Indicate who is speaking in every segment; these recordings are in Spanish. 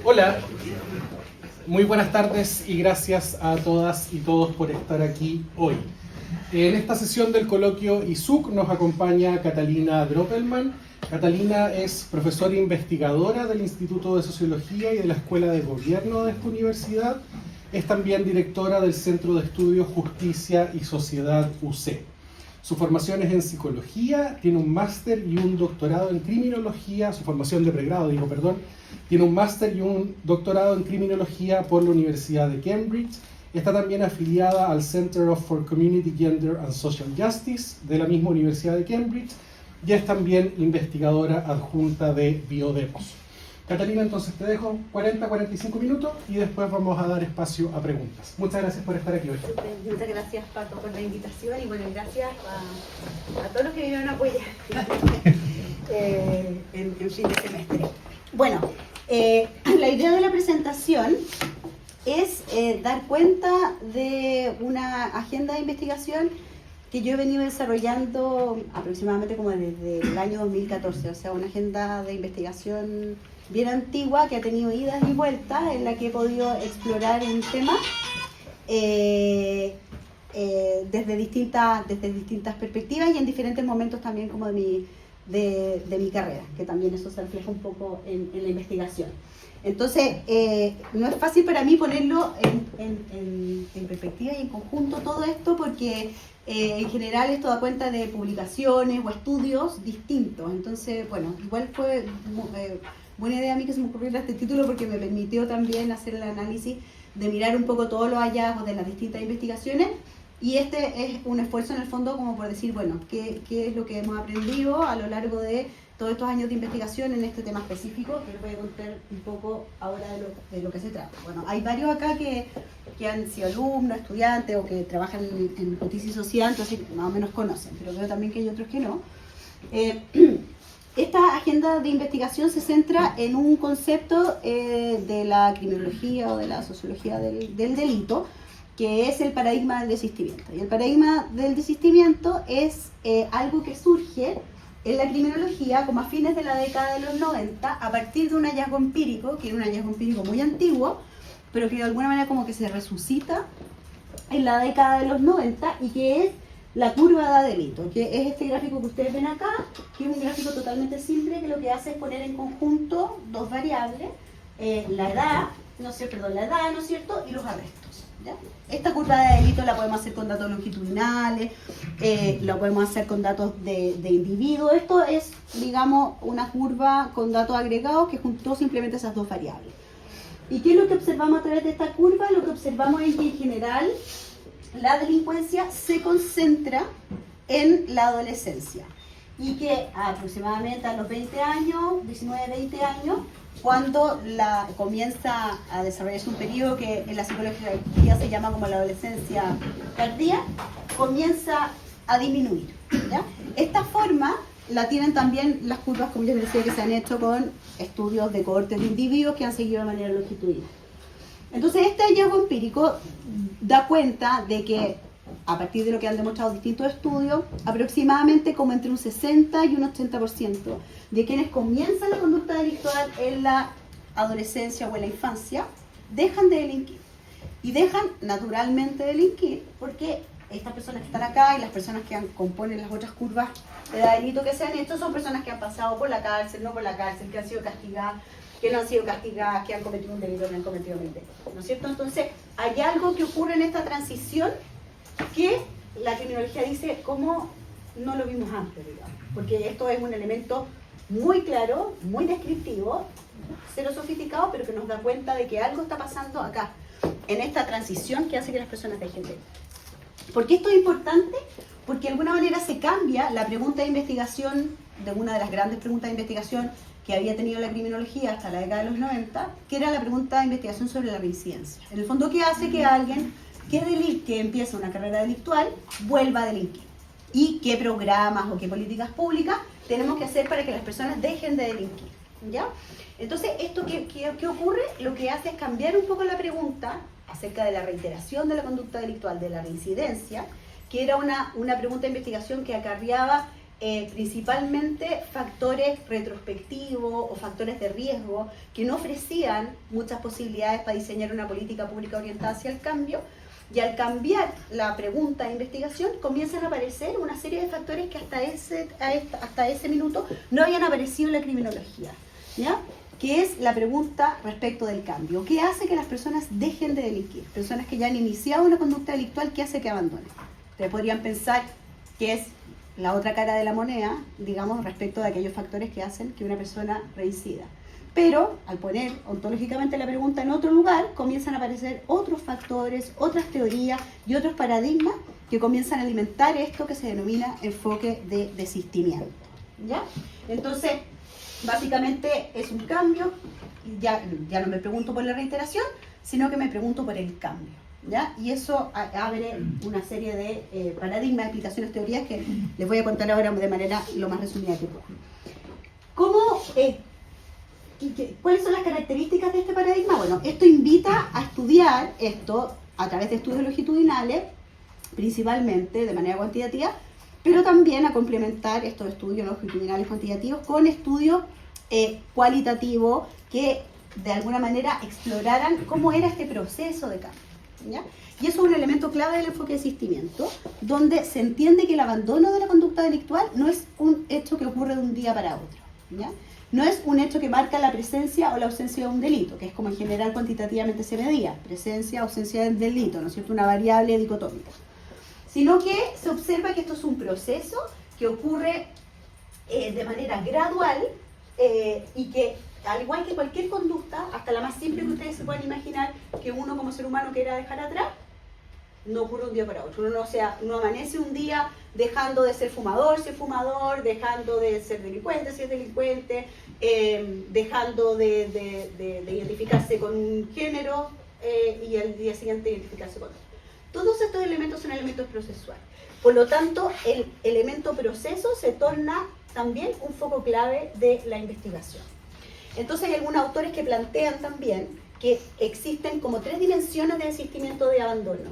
Speaker 1: Hola, muy buenas tardes y gracias a todas y todos por estar aquí hoy. En esta sesión del coloquio ISUC nos acompaña Catalina Droppelmann. Catalina es profesora e investigadora del Instituto de Sociología y de la Escuela de Gobierno de esta universidad. Es también directora del Centro de Estudios Justicia y Sociedad UC. Su formación es en psicología, tiene un máster y un doctorado en criminología, su formación de pregrado, tiene un máster y un doctorado en criminología por la Universidad de Cambridge. Está también afiliada al Center for Community, Gender and Social Justice de la misma Universidad de Cambridge y es también investigadora adjunta de Biodemos. Catalina, entonces te dejo 40-45 minutos y después vamos a dar espacio a preguntas. Muchas gracias por estar aquí hoy.
Speaker 2: Muchas gracias, Paco, por la invitación y bueno, gracias a todos los que vinieron a apoyar en fin de semestre. Bueno, la idea de la presentación es dar cuenta de una agenda de investigación que yo he venido desarrollando aproximadamente como desde el año 2014, o sea, una agenda de investigación bien antigua que ha tenido idas y vueltas en la que he podido explorar un tema desde distintas perspectivas y en diferentes momentos también como de mi carrera, que también eso se refleja un poco en la investigación. Entonces, no es fácil para mí ponerlo en perspectiva y en conjunto todo esto porque en general esto da cuenta de publicaciones o estudios distintos. Entonces, bueno, igual fue buena idea a mí que se me ocurriera este título porque me permitió también hacer el análisis de mirar un poco todos los hallazgos de las distintas investigaciones y este es un esfuerzo en el fondo como por decir, bueno, qué es lo que hemos aprendido a lo largo de todos estos años de investigación en este tema específico, que les voy a contar un poco ahora de lo que se trata. Bueno, hay varios acá que han sido alumnos, estudiantes o que trabajan en justicia y sociedad, entonces más o menos conocen, pero veo también que hay otros que no. Esta agenda de investigación se centra en un concepto de la criminología o de la sociología del delito, que es el paradigma del desistimiento. Y el paradigma del desistimiento es algo que surge en la criminología como a fines de la década de los 90 a partir de un hallazgo empírico, que era un hallazgo empírico muy antiguo, pero que de alguna manera como que se resucita en la década de los 90 y que es la curva de delito, que es este gráfico que ustedes ven acá, que es un gráfico totalmente simple que lo que hace es poner en conjunto dos variables, la edad, ¿no es cierto?, y los arrestos. ¿Ya? Esta curva de delito la podemos hacer con datos longitudinales, lo podemos hacer con datos de individuos. Esto es, digamos, una curva con datos agregados que juntó simplemente esas dos variables. ¿Y qué es lo que observamos a través de esta curva? Lo que observamos es que en general la delincuencia se concentra en la adolescencia y que aproximadamente a los 20 años, 19, 20 años, cuando comienza a desarrollarse un periodo que en la psicología se llama como la adolescencia tardía, comienza a disminuir, ¿ya? Esta forma la tienen también las curvas, como yo les decía, que se han hecho con estudios de cohortes de individuos que han seguido de manera longitudinal. Entonces, este hallazgo empírico da cuenta de que, a partir de lo que han demostrado distintos estudios, aproximadamente como entre un 60 y un 80% de quienes comienzan la conducta delictual en la adolescencia o en la infancia, dejan de delinquir. Y dejan naturalmente de delinquir porque estas personas que están acá y las personas que componen las otras curvas de delito que se han hecho son personas que han pasado por la cárcel, no por la cárcel, que han sido castigadas, que no han sido castigadas, que han cometido un delito, que han cometido un delito, ¿no es cierto? Entonces, hay algo que ocurre en esta transición que la criminología dice cómo no lo vimos antes, digamos, porque esto es un elemento muy claro, muy descriptivo, cero sofisticado, pero que nos da cuenta de que algo está pasando acá, en esta transición que hace que las personas dejen de. ¿Por qué esto es importante? Porque de alguna manera se cambia la pregunta de investigación, de una de las grandes preguntas de investigación que había tenido la criminología hasta la década de los 90, que era la pregunta de investigación sobre la reincidencia. En el fondo, ¿qué hace que alguien que empieza una carrera delictual vuelva a delinquir? ¿Y qué programas o qué políticas públicas tenemos que hacer para que las personas dejen de delinquir? ¿Ya? Entonces, ¿esto qué ocurre? Lo que hace es cambiar un poco la pregunta acerca de la reiteración de la conducta delictual, de la reincidencia, que era una pregunta de investigación que acarreaba principalmente factores retrospectivos o factores de riesgo que no ofrecían muchas posibilidades para diseñar una política pública orientada hacia el cambio. Y al cambiar la pregunta de investigación, comienzan a aparecer una serie de factores que hasta ese minuto no habían aparecido en la criminología, ¿ya? Que es la pregunta respecto del cambio. ¿Qué hace que las personas dejen de delinquir? Personas que ya han iniciado una conducta delictual, ¿qué hace que abandonen? Ustedes podrían pensar que es la otra cara de la moneda, digamos, respecto de aquellos factores que hacen que una persona reincida. Pero al poner ontológicamente la pregunta en otro lugar, comienzan a aparecer otros factores, otras teorías y otros paradigmas que comienzan a alimentar esto que se denomina enfoque de desistimiento, ¿ya? Entonces, básicamente es un cambio, ya no me pregunto por la reiteración, sino que me pregunto por el cambio, ¿ya? Y eso abre una serie de paradigmas, explicaciones, teorías que les voy a contar ahora de manera lo más resumida que pueda. ¿Cuáles son las características de este paradigma? Bueno, esto invita a estudiar esto a través de estudios longitudinales, principalmente de manera cuantitativa, pero también a complementar estos estudios longitudinales cuantitativos con estudios cualitativos que de alguna manera exploraran cómo era este proceso de cambio, ¿ya? Y eso es un elemento clave del enfoque de desistimiento, donde se entiende que el abandono de la conducta delictual no es un hecho que ocurre de un día para otro, ¿ya? No es un hecho que marca la presencia o la ausencia de un delito, que es como en general cuantitativamente se medía, presencia, ausencia del delito, ¿no es cierto?, una variable dicotómica, sino que se observa que esto es un proceso que ocurre de manera gradual y que, al igual que cualquier conducta, hasta la más simple que ustedes se puedan imaginar que uno como ser humano quiera dejar atrás, no ocurre un día para otro. Uno no amanece un día dejando de ser fumador si es fumador, dejando de ser delincuente si es delincuente, dejando de identificarse con un género y al día siguiente identificarse con otro. Todos estos elementos son elementos procesuales. Por lo tanto, el elemento proceso se torna también un foco clave de la investigación. Entonces hay algunos autores que plantean también que existen como 3 dimensiones de desistimiento de abandono.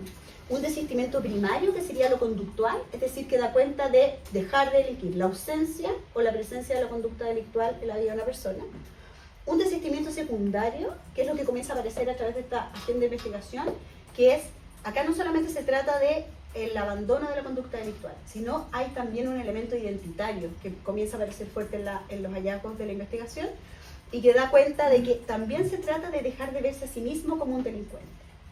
Speaker 2: Un desistimiento primario, que sería lo conductual, es decir, que da cuenta de dejar de delinquir, la ausencia o la presencia de la conducta delictual en la vida de una persona. Un desistimiento secundario, que es lo que comienza a aparecer a través de esta agenda de investigación, que es, acá no solamente se trata de el abandono de la conducta delictual, sino hay también un elemento identitario que comienza a aparecer fuerte en los hallazgos de la investigación y que da cuenta de que también se trata de dejar de verse a sí mismo como un delincuente,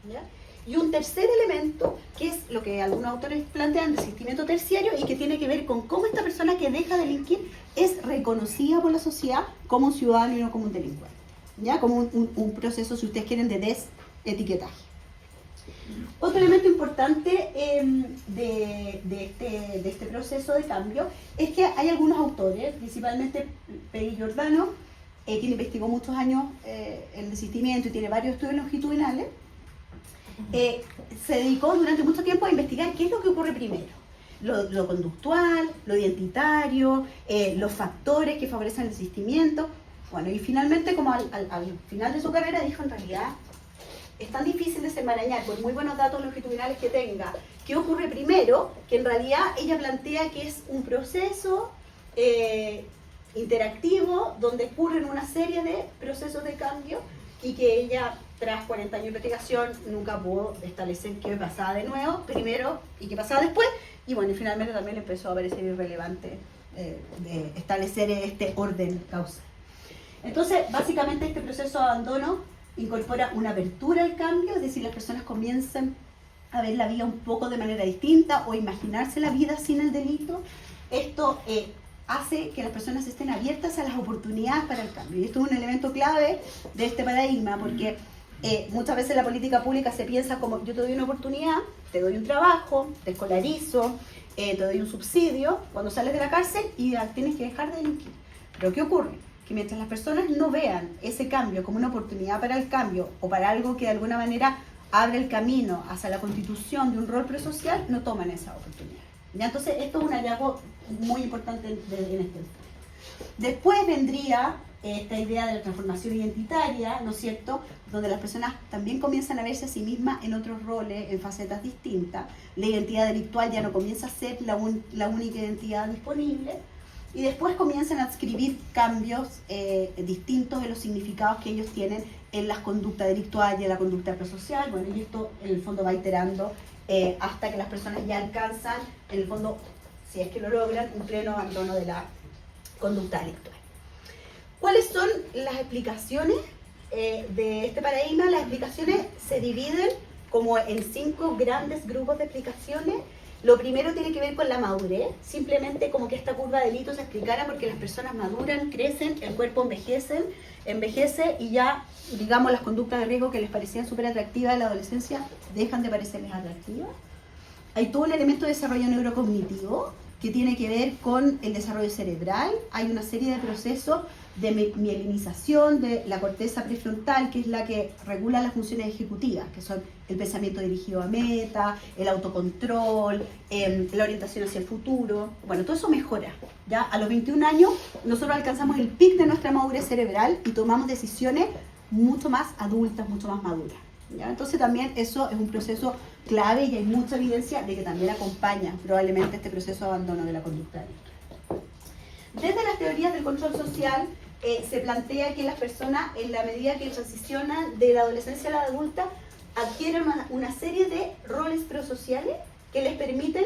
Speaker 2: ¿ya? Y un tercer elemento, que es lo que algunos autores plantean, desistimiento terciario, y que tiene que ver con cómo esta persona que deja de delinquir es reconocida por la sociedad como un ciudadano y no como un delincuente, ¿ya? Como un proceso, si ustedes quieren, de desetiquetaje. Otro elemento importante de este proceso de cambio es que hay algunos autores, principalmente Peggy Giordano, quien investigó muchos años el desistimiento y tiene varios estudios longitudinales, se dedicó durante mucho tiempo a investigar qué es lo que ocurre primero. Lo conductual, lo identitario, los factores que favorecen el desistimiento. Bueno, y finalmente, como al final de su carrera, dijo, en realidad es tan difícil desenmarañar, por muy buenos datos longitudinales que tenga, qué ocurre primero, que en realidad ella plantea que es un proceso interactivo donde ocurren una serie de procesos de cambio y que ella, tras 40 años de investigación, nunca pudo establecer qué pasaba de nuevo primero y qué pasaba después, y bueno, y finalmente también empezó a parecer irrelevante de establecer este orden causal. Entonces, básicamente este proceso de abandono incorpora una apertura al cambio, es decir, las personas comienzan a ver la vida un poco de manera distinta o imaginarse la vida sin el delito. Esto hace que las personas estén abiertas a las oportunidades para el cambio. Y esto es un elemento clave de este paradigma, porque muchas veces la política pública se piensa como: yo te doy una oportunidad, te doy un trabajo, te escolarizo, te doy un subsidio cuando sales de la cárcel y tienes que dejar de delinquir. Pero ¿qué ocurre? Que mientras las personas no vean ese cambio como una oportunidad para el cambio o para algo que de alguna manera abre el camino hacia la constitución de un rol presocial, no toman esa oportunidad. ¿Ya? Entonces, esto es un hallazgo muy importante en este enfoque. Después vendría esta idea de la transformación identitaria, ¿no es cierto?, donde las personas también comienzan a verse a sí mismas en otros roles, en facetas distintas. La identidad delictual ya no comienza a ser la única identidad disponible, y después comienzan a adscribir cambios distintos de los significados que ellos tienen en las conductas delictuales y en la conducta prosocial. Bueno, y esto en el fondo va iterando hasta que las personas ya alcanzan, en el fondo, si es que lo logran, un pleno abandono de la conducta delictual. ¿Cuáles son las explicaciones de este paradigma? Las explicaciones se dividen como en 5 grandes grupos de explicaciones. Lo primero tiene que ver con la madurez, simplemente como que esta curva de delito se explicara porque las personas maduran, crecen, el cuerpo envejece y ya, digamos, las conductas de riesgo que les parecían súper atractivas en la adolescencia dejan de parecerles atractivas. Hay todo un elemento de desarrollo neurocognitivo que tiene que ver con el desarrollo cerebral. Hay una serie de procesos de mielinización de la corteza prefrontal, que es la que regula las funciones ejecutivas, que son el pensamiento dirigido a meta, el autocontrol, la orientación hacia el futuro. Bueno, todo eso mejora. Ya a los 21 años nosotros alcanzamos el pic de nuestra madurez cerebral y tomamos decisiones mucho más adultas, mucho más maduras. ¿Ya? Entonces también eso es un proceso clave y hay mucha evidencia de que también acompaña probablemente este proceso de abandono de la conducta delictiva. Desde las teorías del control social se plantea que las personas, en la medida que transicionan de la adolescencia a la adulta, adquieren una serie de roles prosociales que les permiten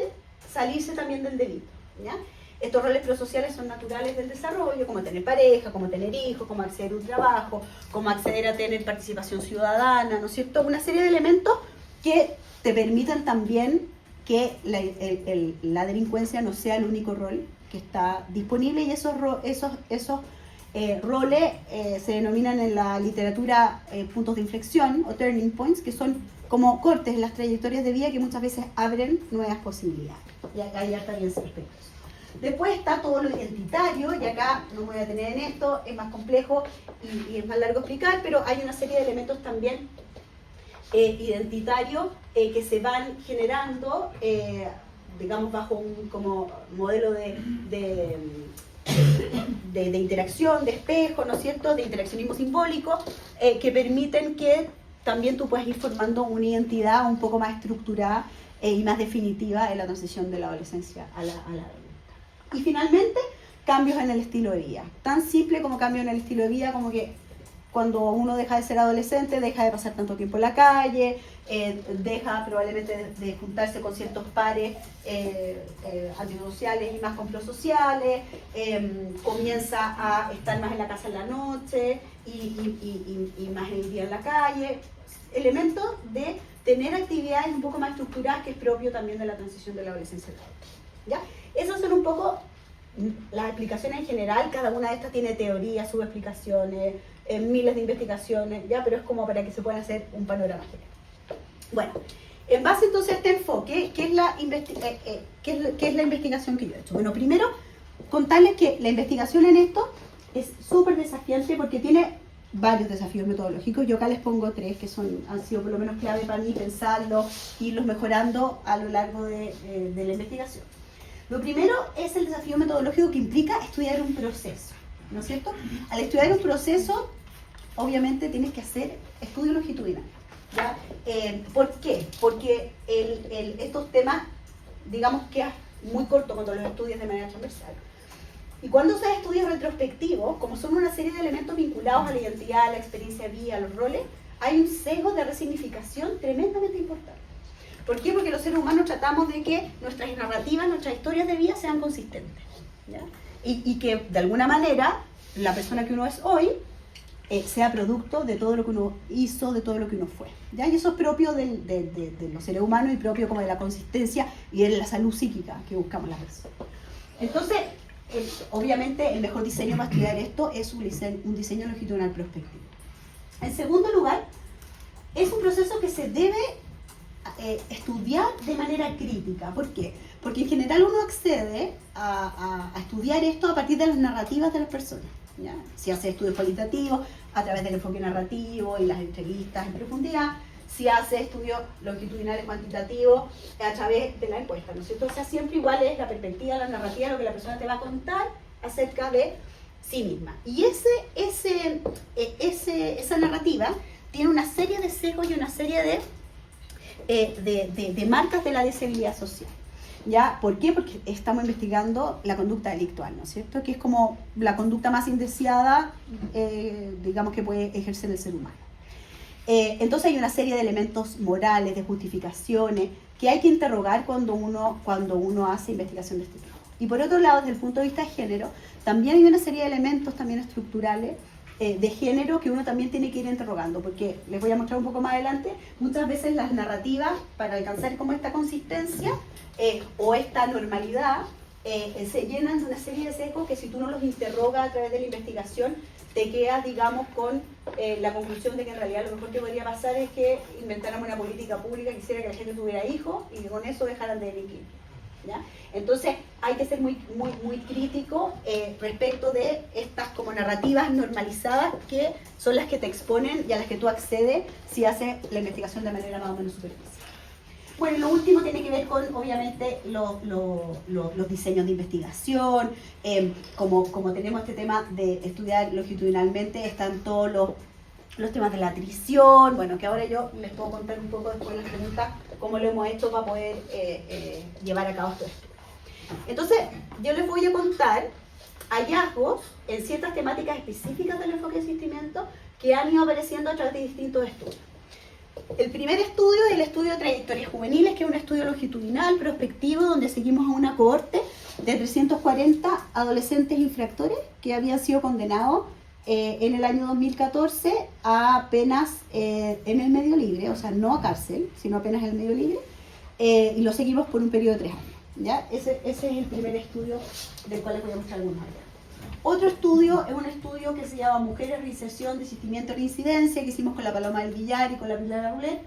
Speaker 2: salirse también del delito. ¿Ya? Estos roles prosociales son naturales del desarrollo, como tener pareja, como tener hijos, como acceder a un trabajo, como acceder a tener participación ciudadana, ¿no es cierto? Una serie de elementos que te permitan también que la delincuencia no sea el único rol que está disponible, y esos roles se denominan en la literatura puntos de inflexión o turning points, que son como cortes en las trayectorias de vida que muchas veces abren nuevas posibilidades. Y acá hay harta bien aspectos. Después está todo lo identitario, y acá no me voy a detener en esto, es más complejo y es más largo explicar, pero hay una serie de elementos también identitarios que se van generando, digamos, bajo un como modelo de interacción, de espejo, ¿no es cierto?, de interaccionismo simbólico, que permiten que también tú puedas ir formando una identidad un poco más estructurada y más definitiva en la transición de la adolescencia a la adulta. Y finalmente, cambios en el estilo de vida. Tan simple como cambio en el estilo de vida, como que cuando uno deja de ser adolescente, deja de pasar tanto tiempo en la calle, deja probablemente de juntarse con ciertos pares antisociales y más con prosociales, comienza a estar más en la casa en la noche y más en el día en la calle. Elementos de tener actividades un poco más estructuradas, que es propio también de la transición de la adolescencia a la adultez. ¿Ya? Esas son un poco las explicaciones en general. Cada una de estas tiene teorías, subexplicaciones, miles de investigaciones, ¿ya? Pero es como para que se pueda hacer un panorama general. Bueno, en base entonces a este enfoque, ¿qué es la investigación que yo he hecho? Bueno, primero, contarles que la investigación en esto es súper desafiante porque tiene varios desafíos metodológicos. Yo acá les pongo 3 que han sido por lo menos clave para mí pensarlo, irlos mejorando a lo largo de la investigación. Lo primero es el desafío metodológico, que implica estudiar un proceso, ¿no es cierto? Al estudiar un proceso, obviamente tienes que hacer estudio longitudinal, ¿ya? ¿Por qué? Porque estos temas, digamos, quedan muy cortos cuando los estudias de manera transversal. Y cuando se estudios retrospectivos, como son una serie de elementos vinculados a la identidad, a la experiencia de vida, a los roles, hay un sesgo de resignificación tremendamente importante. ¿Por qué? Porque los seres humanos tratamos de que nuestras narrativas, nuestras historias de vida sean consistentes, ¿ya? Y que de alguna manera la persona que uno es hoy sea producto de todo lo que uno hizo, de todo lo que uno fue, ¿ya? Y eso es propio de los seres humanos y propio como de la consistencia y de la salud psíquica que buscamos las personas. Entonces, obviamente el mejor diseño para estudiar esto es un diseño longitudinal prospectivo. En segundo lugar, es un proceso que se debe estudiar de manera crítica. ¿Por qué? Porque en general uno accede a estudiar esto a partir de las narrativas de las personas, ¿ya? Si hace estudios cualitativos a través del enfoque narrativo y las entrevistas en profundidad, si hace estudios longitudinales cuantitativos a través de la encuesta, ¿no es cierto? O sea, siempre igual es la perspectiva, la narrativa, lo que la persona te va a contar acerca de sí misma. Y esa narrativa tiene una serie de sesgos y una serie de marcas de la deseabilidad social. ¿Ya? ¿Por qué? Porque estamos investigando la conducta delictual, ¿no es cierto? Que es como la conducta más indeseada, digamos, que puede ejercer el ser humano. Entonces hay una serie de elementos morales, de justificaciones, que hay que interrogar cuando uno hace investigación de este tipo. Y por otro lado, desde el punto de vista de género, también hay una serie de elementos también estructurales de género que uno también tiene que ir interrogando, porque les voy a mostrar un poco más adelante, muchas veces las narrativas, para alcanzar como esta consistencia o esta normalidad, se llenan de una serie de sesgos que si tú no los interrogas a través de la investigación, te quedas, digamos, con la conclusión de que en realidad lo mejor que podría pasar es que inventáramos una política pública que hiciera que la gente tuviera hijos y que con eso dejaran de delinquir, ¿ya? Entonces hay que ser muy crítico respecto de estas como narrativas normalizadas que son las que te exponen y a las que tú accedes si haces la investigación de manera más o menos superficial. Bueno, lo último tiene que ver con, obviamente, los diseños de investigación. Como tenemos este tema de estudiar longitudinalmente, están todos los temas de la atrición. Bueno, que ahora yo les puedo contar un poco después de las preguntas cómo lo hemos hecho para poder llevar a cabo esto. Entonces, yo les voy a contar hallazgos en ciertas temáticas específicas del enfoque de asistimiento que han ido apareciendo a través de distintos estudios. El primer estudio es el estudio de trayectorias juveniles, que es un estudio longitudinal, prospectivo, donde seguimos a una cohorte de 340 adolescentes infractores que habían sido condenados en el año 2014 a penas en el medio libre, o sea, no a cárcel, sino apenas en el medio libre, y lo seguimos por un periodo de 3 años. ¿Ya? Ese es el primer estudio del cual les voy a mostrar algunos allá. Otro estudio es un estudio que se llama Mujeres, Reinserción, Desistimiento y Reincidencia, que hicimos con la Paloma del Villar y con la Pilar Arrulet,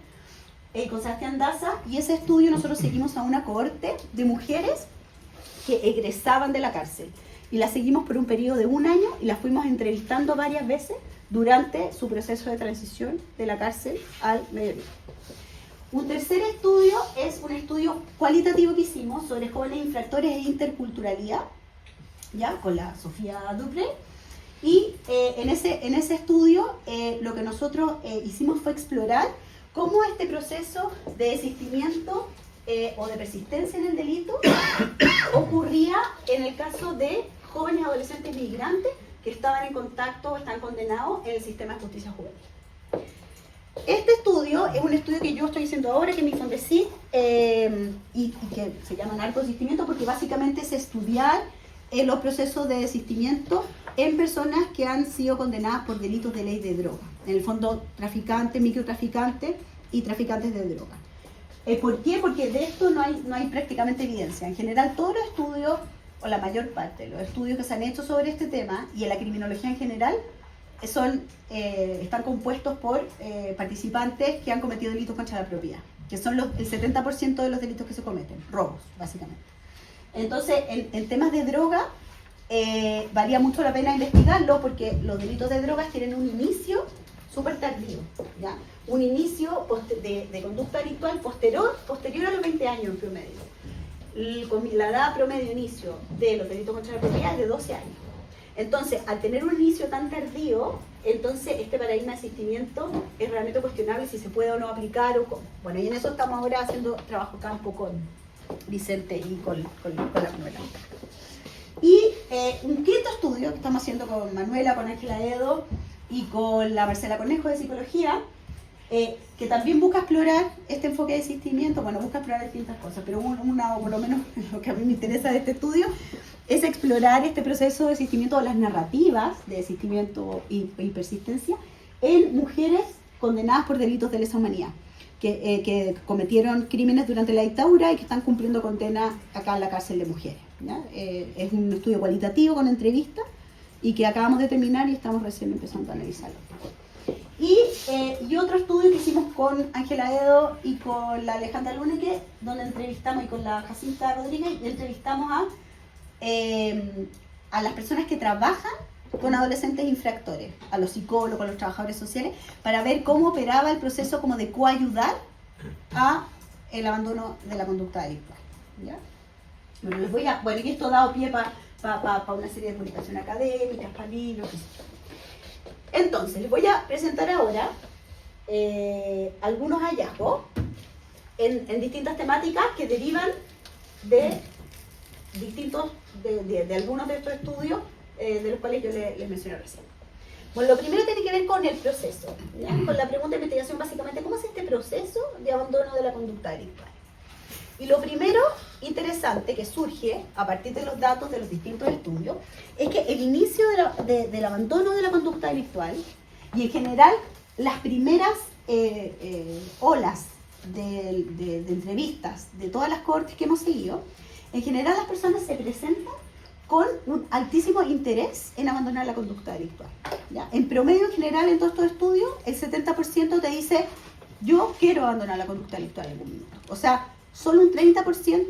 Speaker 2: con Sebastián Daza, y ese estudio nosotros seguimos a una cohorte de mujeres que egresaban de la cárcel, y las seguimos por un periodo de 1 año, y las fuimos entrevistando varias veces durante su proceso de transición de la cárcel al medio libre. Un tercer estudio es un estudio cualitativo que hicimos sobre jóvenes infractores e interculturalidad, ya con la Sofía Dupré, y en ese estudio lo que nosotros hicimos fue explorar cómo este proceso de desistimiento o de persistencia en el delito ocurría en el caso de jóvenes adolescentes migrantes que estaban en contacto o están condenados en el sistema de justicia juvenil. Este estudio es un estudio que yo estoy haciendo ahora, que mi Fondesit, y que se llama narcodesistimiento, porque básicamente es estudiar los procesos de desistimiento en personas que han sido condenadas por delitos de ley de droga. En el fondo, traficantes, microtraficantes y traficantes de droga. ¿Por qué? Porque de esto no hay prácticamente evidencia. En general, todos los estudios, o la mayor parte de los estudios que se han hecho sobre este tema, y en la criminología en general, están compuestos por participantes que han cometido delitos contra la propiedad, que son el 70% de los delitos que se cometen, robos, básicamente. Entonces, en temas de droga, valía mucho la pena investigarlo, porque los delitos de drogas tienen un inicio súper tardío, ¿ya? Un inicio de conducta delictual posterior a los 20 años en promedio. La edad promedio de inicio de los delitos contra la propiedad es de 12 años. Entonces, al tener un inicio tan tardío, entonces este paradigma de asistimiento es realmente cuestionable si se puede o no aplicar o cómo. Bueno, y en eso estamos ahora haciendo trabajo campo con Vicente y con la Manuela. Y un quinto estudio que estamos haciendo con Manuela, con Ángela Edo y con la Marcela Conejo de Psicología, que también busca explorar este enfoque de desistimiento. Bueno, busca explorar distintas cosas, pero una, o por lo menos lo que a mí me interesa de este estudio, es explorar este proceso de desistimiento o las narrativas de desistimiento y persistencia en mujeres condenadas por delitos de lesa humanidad, que cometieron crímenes durante la dictadura y que están cumpliendo condena acá en la cárcel de mujeres, ¿ya? Es un estudio cualitativo con entrevistas y que acabamos de terminar y estamos recién empezando a analizarlo. Y otro estudio que hicimos con Ángela Edo y con la Alejandra Luneque, donde entrevistamos, y con la Jacinta Rodríguez, entrevistamos a las personas que trabajan con adolescentes infractores, a los psicólogos, a los trabajadores sociales, para ver cómo operaba el proceso como de coayudar a el abandono de la conducta delictual, ¿ya? Bueno, y esto ha dado pie para una serie de publicaciones académicas, para libros. Entonces, les voy a presentar ahora algunos hallazgos en distintas temáticas que derivan de distintos, de algunos de estos estudios, de los cuales yo les mencioné recién. Bueno, lo primero tiene que ver con el proceso, ¿ya? Con la pregunta de investigación básicamente, ¿cómo es este proceso de abandono de la conducta delictual? Y lo primero interesante que surge a partir de los datos de los distintos estudios es que el inicio del abandono de la conducta delictual y en general las primeras olas de entrevistas de todas las cohortes que hemos seguido, en general las personas se presentan con un altísimo interés en abandonar la conducta delictual, ¿ya? En promedio, en general, en todos estos estudios, el 70% te dice, yo quiero abandonar la conducta delictual en algún minuto. O sea, solo un 30%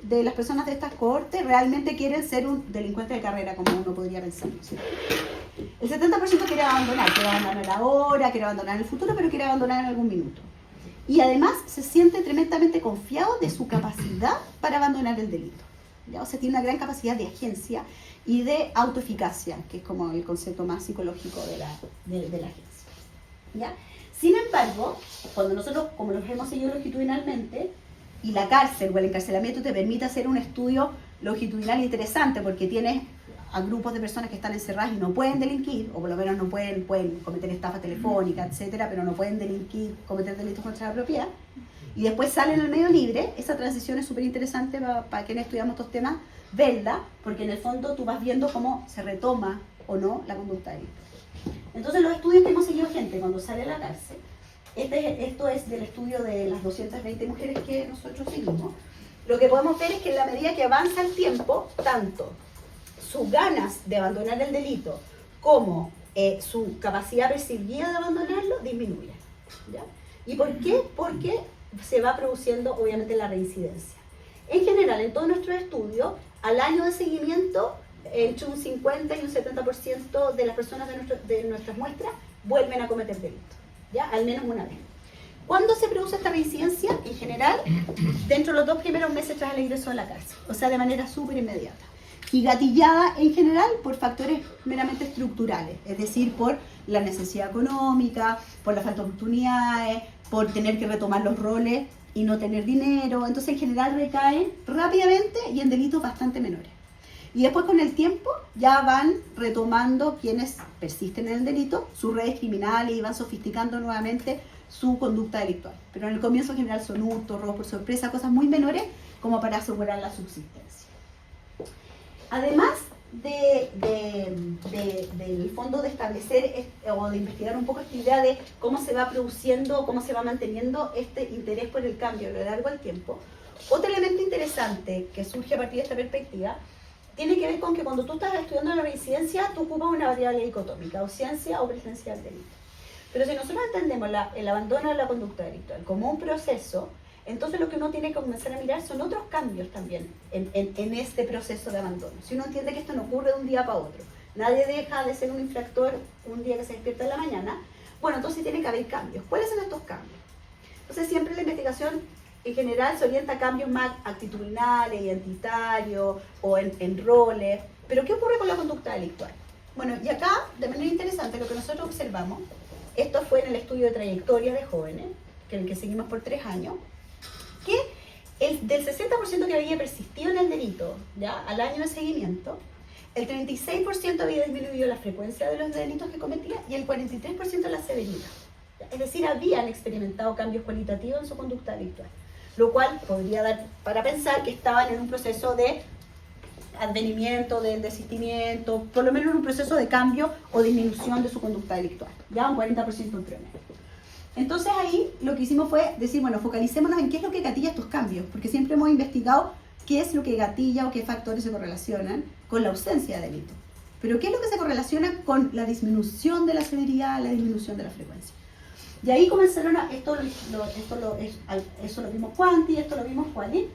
Speaker 2: de las personas de estas cohortes realmente quieren ser un delincuente de carrera, como uno podría pensar, ¿sí? El 70% quiere abandonar ahora, quiere abandonar en el futuro, pero quiere abandonar en algún minuto. Y además se siente tremendamente confiado de su capacidad para abandonar el delito, ¿ya? O sea, tiene una gran capacidad de agencia y de autoeficacia, que es como el concepto más psicológico de la agencia, ¿ya? Sin embargo, cuando nosotros, como los hemos seguido longitudinalmente, y la cárcel o el encarcelamiento te permite hacer un estudio longitudinal interesante, porque tienes a grupos de personas que están encerradas y no pueden delinquir, o por lo menos no pueden cometer estafa telefónica, etcétera, pero no pueden delinquir, cometer delitos contra la propiedad, y después salen al medio libre. Esa transición es súper interesante para quienes estudiamos estos temas, verla, porque en el fondo tú vas viendo cómo se retoma o no la conducta delictual. Entonces los estudios que hemos seguido gente cuando sale a la cárcel, esto es del estudio de las 220 mujeres que nosotros seguimos, lo que podemos ver es que en la medida que avanza el tiempo, tanto sus ganas de abandonar el delito como su capacidad percibida de abandonarlo disminuye, ¿ya? ¿Y por qué? Porque se va produciendo obviamente la reincidencia. En general, en todos nuestros estudios, al año de seguimiento, entre un 50 y un 70% de las personas de nuestras muestras vuelven a cometer delitos, ¿ya? Al menos una vez. ¿Cuándo se produce esta reincidencia? En general, dentro de los 2 primeros meses tras el ingreso a la cárcel, o sea, de manera súper inmediata. Y gatillada en general por factores meramente estructurales, es decir, por la necesidad económica, por la falta de oportunidades, por tener que retomar los roles y no tener dinero. Entonces, en general recaen rápidamente y en delitos bastante menores. Y después, con el tiempo, ya van retomando quienes persisten en el delito, sus redes criminales, y van sofisticando nuevamente su conducta delictual. Pero en el comienzo, en general, son hurtos, robos por sorpresa, cosas muy menores como para asegurar la subsistencia. Además del fondo de establecer o de investigar un poco esta idea de cómo se va produciendo, cómo se va manteniendo este interés por el cambio a lo largo del tiempo, otro elemento interesante que surge a partir de esta perspectiva tiene que ver con que cuando tú estás estudiando la reincidencia, tú ocupas una variable dicotómica, o ciencia o presencia del delito. Pero si nosotros entendemos el abandono de la conducta delictual como un proceso, entonces lo que uno tiene que comenzar a mirar son otros cambios también en este proceso de abandono. Si uno entiende que esto no ocurre de un día para otro, nadie deja de ser un infractor un día que se despierta en la mañana, bueno, entonces tiene que haber cambios. ¿Cuáles son estos cambios? Entonces siempre la investigación en general se orienta a cambios más actitudinales, identitarios o en roles. Pero ¿qué ocurre con la conducta delictual? Bueno, y acá, de manera interesante, lo que nosotros observamos, esto fue en el estudio de trayectorias de jóvenes, que en el que seguimos por 3 años, que del 60% que había persistido en el delito, ¿ya?, al año de seguimiento, el 36% había disminuido la frecuencia de los delitos que cometía y el 43% la severidad. Es decir, habían experimentado cambios cualitativos en su conducta delictual, lo cual podría dar para pensar que estaban en un proceso de advenimiento, del desistimiento, por lo menos en un proceso de cambio o disminución de su conducta delictual, ya un 40% en promedio. Entonces ahí lo que hicimos fue decir, bueno, focalicémonos en qué es lo que gatilla estos cambios, porque siempre hemos investigado qué es lo que gatilla o qué factores se correlacionan con la ausencia de delito. Pero qué es lo que se correlaciona con la disminución de la severidad, la disminución de la frecuencia. Y ahí comenzaron eso lo vimos Quanti, esto lo vimos Juaní,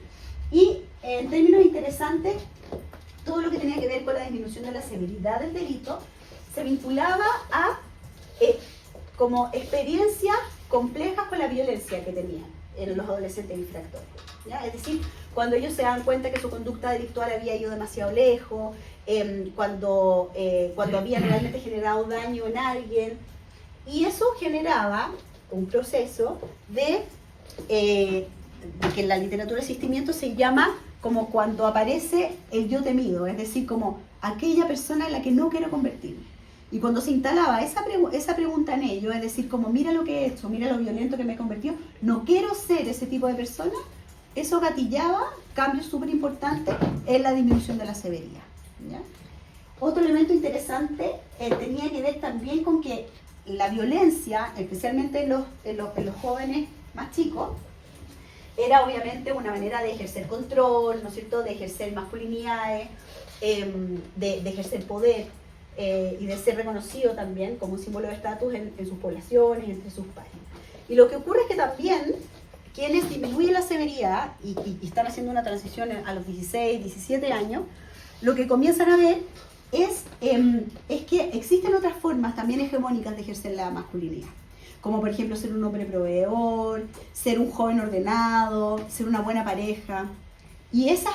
Speaker 2: y en términos interesantes, todo lo que tenía que ver con la disminución de la severidad del delito se vinculaba a como experiencias complejas con la violencia que tenían en los adolescentes infractores, ¿ya? Es decir, cuando ellos se dan cuenta que su conducta delictual había ido demasiado lejos, cuando habían realmente generado daño en alguien, y eso generaba un proceso de que en la literatura de asistimiento se llama como cuando aparece el yo temido, es decir, como aquella persona en la que no quiero convertirme. Y cuando se instalaba esa pregunta en ellos, es decir, como mira lo que he hecho, mira lo violento que me he convertido, no quiero ser ese tipo de persona, eso gatillaba cambios súper importantes en la disminución de la severidad, ¿ya? Otro elemento interesante tenía que ver también con que la violencia, especialmente en los jóvenes más chicos, era obviamente una manera de ejercer control, ¿no es cierto?, de ejercer masculinidades, de ejercer poder y de ser reconocido también como un símbolo de estatus en sus poblaciones, entre sus pares. Y lo que ocurre es que también quienes disminuyen la severidad y están haciendo una transición a los 16, 17 años, lo que comienzan a ver es que existen otras formas también hegemónicas de ejercer la masculinidad, como por ejemplo ser un hombre proveedor, ser un joven ordenado, ser una buena pareja. Y esas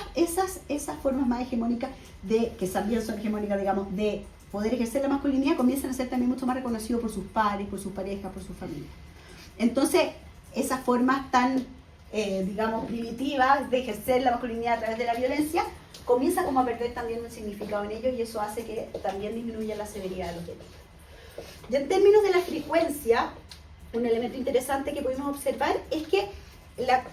Speaker 2: formas más hegemónicas, que también son hegemónicas, digamos, de poder ejercer la masculinidad, comienzan a ser también mucho más reconocidos por sus pares, por sus parejas, por sus familias. Entonces, esas formas tan, digamos, primitivas de ejercer la masculinidad a través de la violencia, comienza como a perder también un significado en ellos y eso hace que también disminuya la severidad de los delitos. Y en términos de la frecuencia, un elemento interesante que pudimos observar es que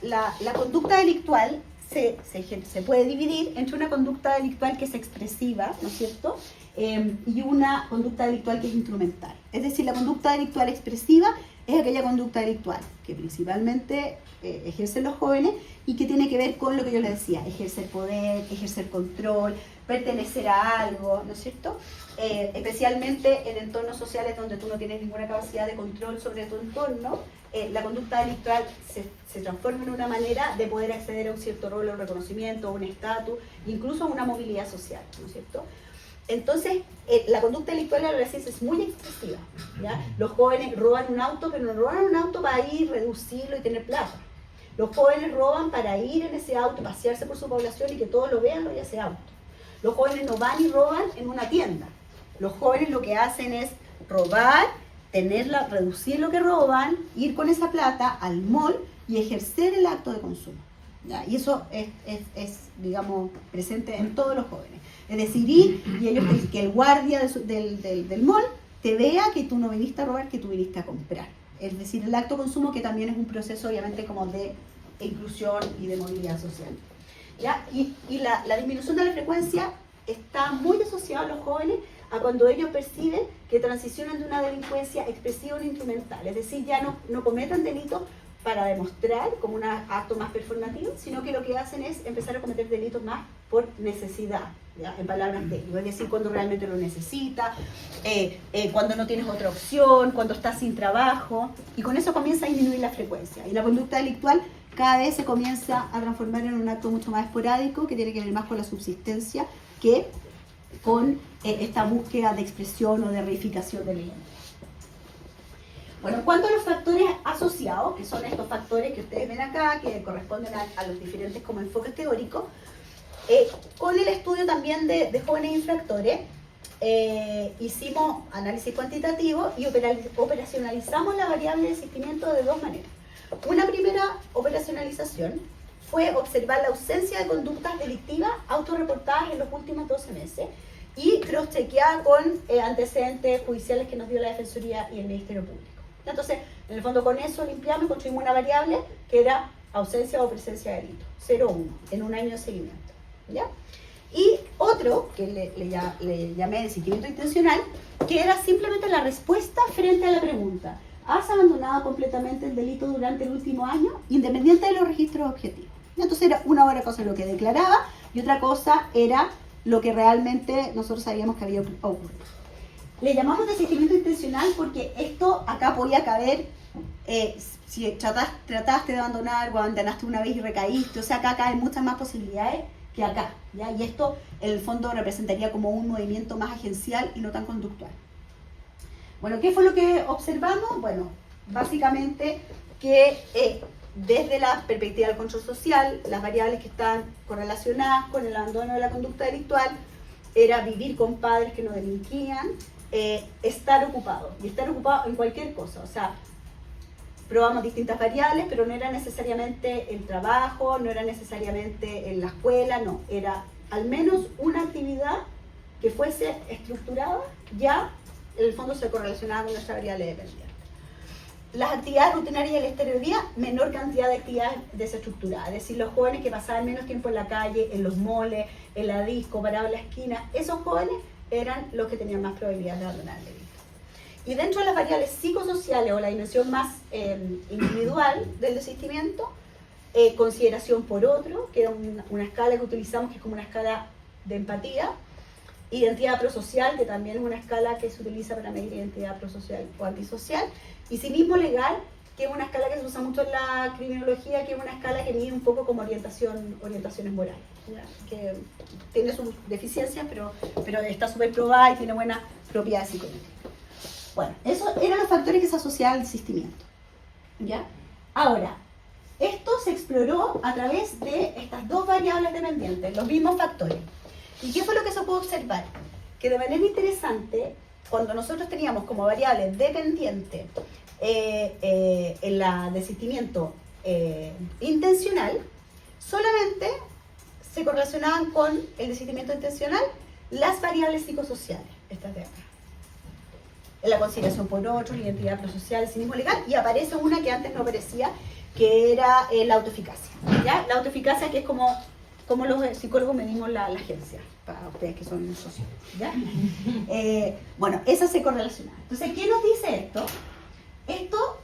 Speaker 2: la conducta delictual se puede dividir entre una conducta delictual que es expresiva, ¿no es cierto?, y una conducta delictual que es instrumental. Es decir, la conducta delictual expresiva es aquella conducta delictual que principalmente ejercen los jóvenes y que tiene que ver con lo que yo les decía, ejercer poder, ejercer control, pertenecer a algo, ¿no es cierto? Especialmente en entornos sociales donde tú no tienes ninguna capacidad de control sobre tu entorno, la conducta delictual se transforma en una manera de poder acceder a un cierto rol o reconocimiento, a un estatus, incluso a una movilidad social, ¿no es cierto? Entonces, la conducta delictual de la adolescencia es muy expresiva, ¿ya? Los jóvenes roban un auto, pero no roban un auto para ir, reducirlo y tener plata. Los jóvenes roban para ir en ese auto, pasearse por su población y que todos lo vean, ese auto. Los jóvenes no van y roban en una tienda. Los jóvenes lo que hacen es robar, reducir lo que roban, ir con esa plata al mall y ejercer el acto de consumo, ¿ya? Y eso es, digamos, presente en todos los jóvenes. Es decir, ir y que el guardia del mall te vea que tú no viniste a robar, que tú viniste a comprar. Es decir, el acto de consumo, que también es un proceso obviamente como de inclusión y de movilidad social, ¿ya? Y la disminución de la frecuencia está muy asociada a los jóvenes a cuando ellos perciben que transicionan de una delincuencia expresiva a una instrumental. Es decir, ya no cometen delitos para demostrar como un acto más performativo, sino que lo que hacen es empezar a cometer delitos más por necesidad, ¿ya? En palabras de ellos, es decir, cuando realmente lo necesitas, cuando no tienes otra opción, cuando estás sin trabajo, y con eso comienza a disminuir la frecuencia. Y la conducta delictual cada vez se comienza a transformar en un acto mucho más esporádico, que tiene que ver más con la subsistencia que con esta búsqueda de expresión o de reificación del elemento. Bueno, en cuanto a los factores asociados, que son estos factores que ustedes ven acá, que corresponden a los diferentes como enfoques teóricos, con el estudio también de jóvenes infractores, hicimos análisis cuantitativo y operacionalizamos la variable de desistimiento de dos maneras. Una primera operacionalización fue observar la ausencia de conductas delictivas autorreportadas en los últimos 12 meses y cross-chequeada con antecedentes judiciales que nos dio la Defensoría y el Ministerio Público. Entonces, en el fondo con eso limpiamos y construimos una variable que era ausencia o presencia de delito, 0,1, en un año de seguimiento, ¿ya? Y otro, que le llamé desistimiento intencional, que era simplemente la respuesta frente a la pregunta: ¿has abandonado completamente el delito durante el último año? Independiente de los registros objetivos. Entonces era una cosa lo que declaraba y otra cosa era lo que realmente nosotros sabíamos que había ocurrido. Le llamamos desistimiento intencional porque esto acá podía caber si trataste de abandonar o abandonaste una vez y recaíste, o sea, acá caen muchas más posibilidades que acá, ¿ya? Y esto en el fondo representaría como un movimiento más agencial y no tan conductual. Bueno, ¿qué fue lo que observamos? Bueno, básicamente que desde la perspectiva del control social, las variables que están correlacionadas con el abandono de la conducta delictual era vivir con padres que no delinquían, estar ocupado, y estar ocupado en cualquier cosa, o sea, probamos distintas variables, pero no era necesariamente el trabajo, no era necesariamente en la escuela, no, era al menos una actividad que fuese estructurada, ya en el fondo se correlacionaba con nuestra variable dependiente. Las actividades rutinarias del estereodía, menor cantidad de actividades desestructuradas, es decir, los jóvenes que pasaban menos tiempo en la calle, en los moles, en la disco, parados en la esquina, esos jóvenes eran los que tenían más probabilidad de abandonar el delito. Y dentro de las variables psicosociales o la dimensión más individual del desistimiento, consideración por otro, que era una escala que utilizamos que es como una escala de empatía, identidad prosocial, que también es una escala que se utiliza para medir identidad prosocial o antisocial, y cinismo legal, que es una escala que se usa mucho en la criminología, que es una escala que mide un poco como orientaciones morales, ¿ya? Que tiene sus deficiencias, pero está súper probada y tiene buenas propiedades psicológicas. Bueno, esos eran los factores que se asociaban al desistimiento, ¿ya? Ahora, esto se exploró a través de estas dos variables dependientes, los mismos factores. ¿Y qué fue lo que se pudo observar? Que de manera interesante, cuando nosotros teníamos como variable dependiente el desistimiento intencional, solamente se correlacionaban con el desistimiento intencional las variables psicosociales, estas de acá. La consideración por otros, la identidad prosocial, el cinismo legal, y aparece una que antes no aparecía, que era la autoeficacia, ¿ya? La autoeficacia, que es como los psicólogos medimos la agencia, para ustedes que son socios, ¿ya? Bueno, esa se correlaciona. Entonces, ¿qué nos dice esto? Esto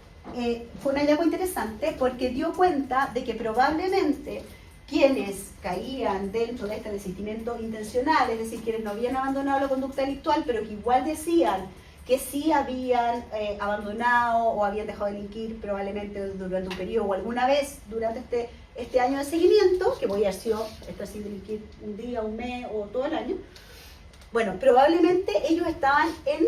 Speaker 2: fue un hallazgo interesante porque dio cuenta de que probablemente quienes caían dentro de este desistimiento intencional, es decir, quienes no habían abandonado la conducta delictual, pero que igual decían que sí habían abandonado o habían dejado de delinquir probablemente durante un periodo o alguna vez durante este año de seguimiento, que podía haber sido esto así, delinquir un día, un mes o todo el año, bueno, probablemente ellos estaban en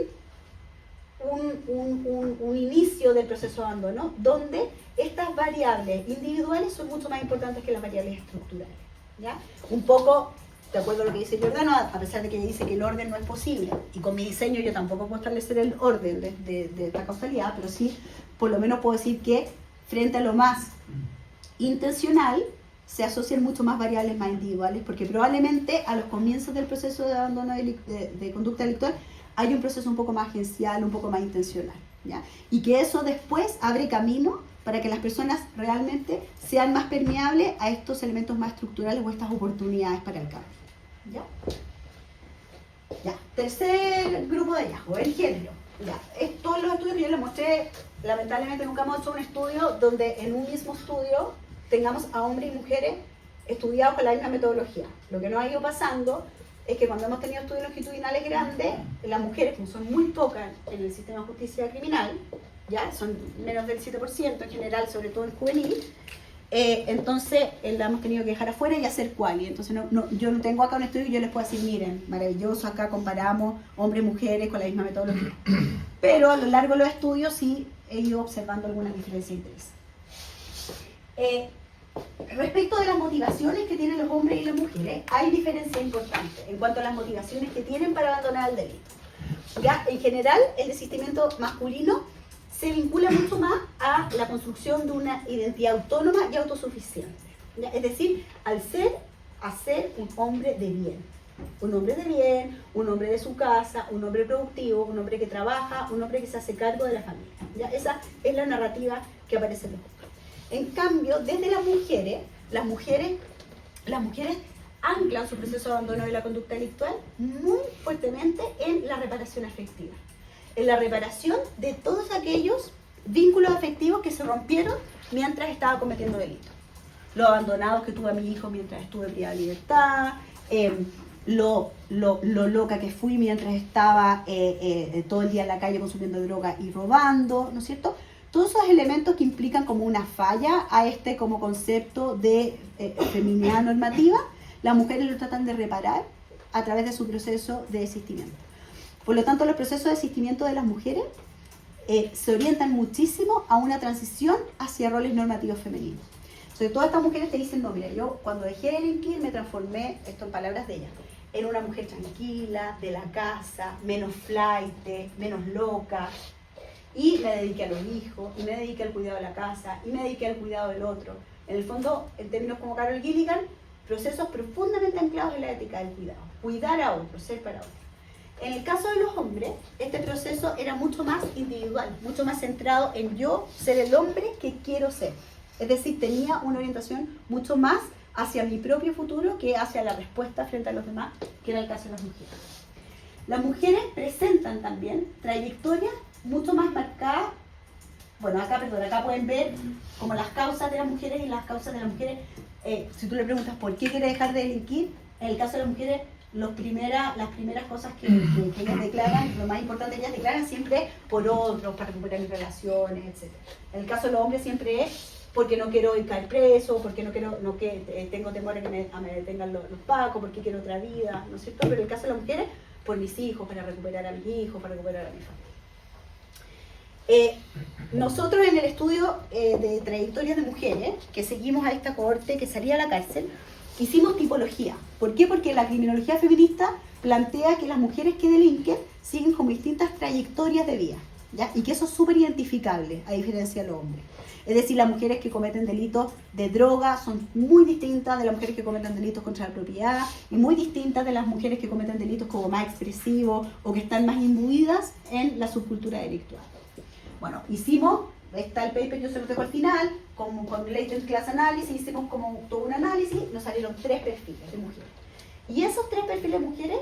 Speaker 2: un inicio del proceso de abandono donde estas variables individuales son mucho más importantes que las variables estructurales, ¿ya? Un poco de acuerdo a lo que dice Giordano, a pesar de que ella dice que el orden no es posible, y con mi diseño yo tampoco puedo establecer el orden de esta causalidad, pero sí, por lo menos puedo decir que frente a lo más intencional, se asocian mucho más variables más individuales, porque probablemente a los comienzos del proceso de abandono de conducta delictual hay un proceso un poco más agencial, un poco más intencional, ¿ya? Y que eso después abre camino para que las personas realmente sean más permeables a estos elementos más estructurales o estas oportunidades para el cambio. ¿Ya? Ya. Tercer grupo de hallazgos, el género. Ya. Todos los estudios que yo les mostré, lamentablemente nunca hemos hecho un estudio donde en un mismo estudio tengamos a hombres y mujeres estudiados con la misma metodología. Lo que nos ha ido pasando es que cuando hemos tenido estudios longitudinales grandes, las mujeres, como son muy pocas en el sistema de justicia criminal, ya son menos del 7% en general, sobre todo en juvenil, entonces la hemos tenido que dejar afuera y hacer quali. Entonces yo no tengo acá un estudio y yo les puedo decir, miren, maravilloso, acá comparamos hombres y mujeres con la misma metodología. Pero a lo largo de los estudios sí he ido observando algunas diferencias interesantes. Respecto de las motivaciones que tienen los hombres y las mujeres, hay diferencias importantes en cuanto a las motivaciones que tienen para abandonar el delito. Ya, en general, el desistimiento masculino se vincula mucho más a la construcción de una identidad autónoma y autosuficiente. ¿Ya? Es decir, a ser un hombre de bien. Un hombre de bien, un hombre de su casa, un hombre productivo, un hombre que trabaja, un hombre que se hace cargo de la familia. ¿Ya? Esa es la narrativa que aparece en los hombres. En cambio, desde las mujeres anclan su proceso de abandono de la conducta delictual muy fuertemente en la reparación afectiva. En la reparación de todos aquellos vínculos afectivos que se rompieron mientras estaba cometiendo delitos. Los abandonados que tuvo a mi hijo mientras estuve privada de libertad, lo loca que fui mientras estaba todo el día en la calle consumiendo droga y robando, ¿no es cierto? Todos esos elementos que implican como una falla a como concepto de feminidad normativa, las mujeres lo tratan de reparar a través de su proceso de desistimiento. Por lo tanto, los procesos de desistimiento de las mujeres se orientan muchísimo a una transición hacia roles normativos femeninos. Sobre todo estas mujeres te dicen, no, mira, yo cuando dejé de delinquir me transformé, esto en palabras de ella, en una mujer tranquila, de la casa, menos flight, menos loca. y me dediqué a los hijos, y me dediqué al cuidado de la casa, y me dediqué al cuidado del otro. En el fondo, en términos como Carol Gilligan, procesos profundamente anclados en la ética del cuidado. Cuidar a otro, ser para otro. En el caso de los hombres, este proceso era mucho más individual, mucho más centrado en yo ser el hombre que quiero ser. Es decir, tenía una orientación mucho más hacia mi propio futuro que hacia la respuesta frente a los demás, que era el caso de las mujeres. Las mujeres presentan también trayectorias mucho más marcadas. Bueno, acá pueden ver como las causas de las mujeres y las causas de las mujeres. Si tú le preguntas por qué quiere dejar de delinquir, en el caso de las mujeres, las primeras cosas que ellas declaran, lo más importante, ellas declaran siempre por otros, para recuperar mis relaciones, etc. En el caso de los hombres siempre es porque no quiero caer preso, porque tengo temor a que me detengan los pacos, porque quiero otra vida, ¿no es cierto? Pero en el caso de las mujeres, por mis hijos, para recuperar a mis hijos, para recuperar a mi familia. Nosotros en el estudio de trayectorias de mujeres, que seguimos a esta cohorte que salía a la cárcel, hicimos tipología. ¿Por qué? Porque la criminología feminista plantea que las mujeres que delinquen siguen como distintas trayectorias de vida, ¿ya? Y que eso es súper identificable, a diferencia de los hombres. Es decir, las mujeres que cometen delitos de droga son muy distintas de las mujeres que cometen delitos contra la propiedad y muy distintas de las mujeres que cometen delitos como más expresivos o que están más imbuidas en la subcultura delictual. Bueno, está el paper, yo se lo dejo al final, con Latent Class Analysis, hicimos como todo un análisis, nos salieron 3 perfiles de mujeres. Y esos 3 perfiles de mujeres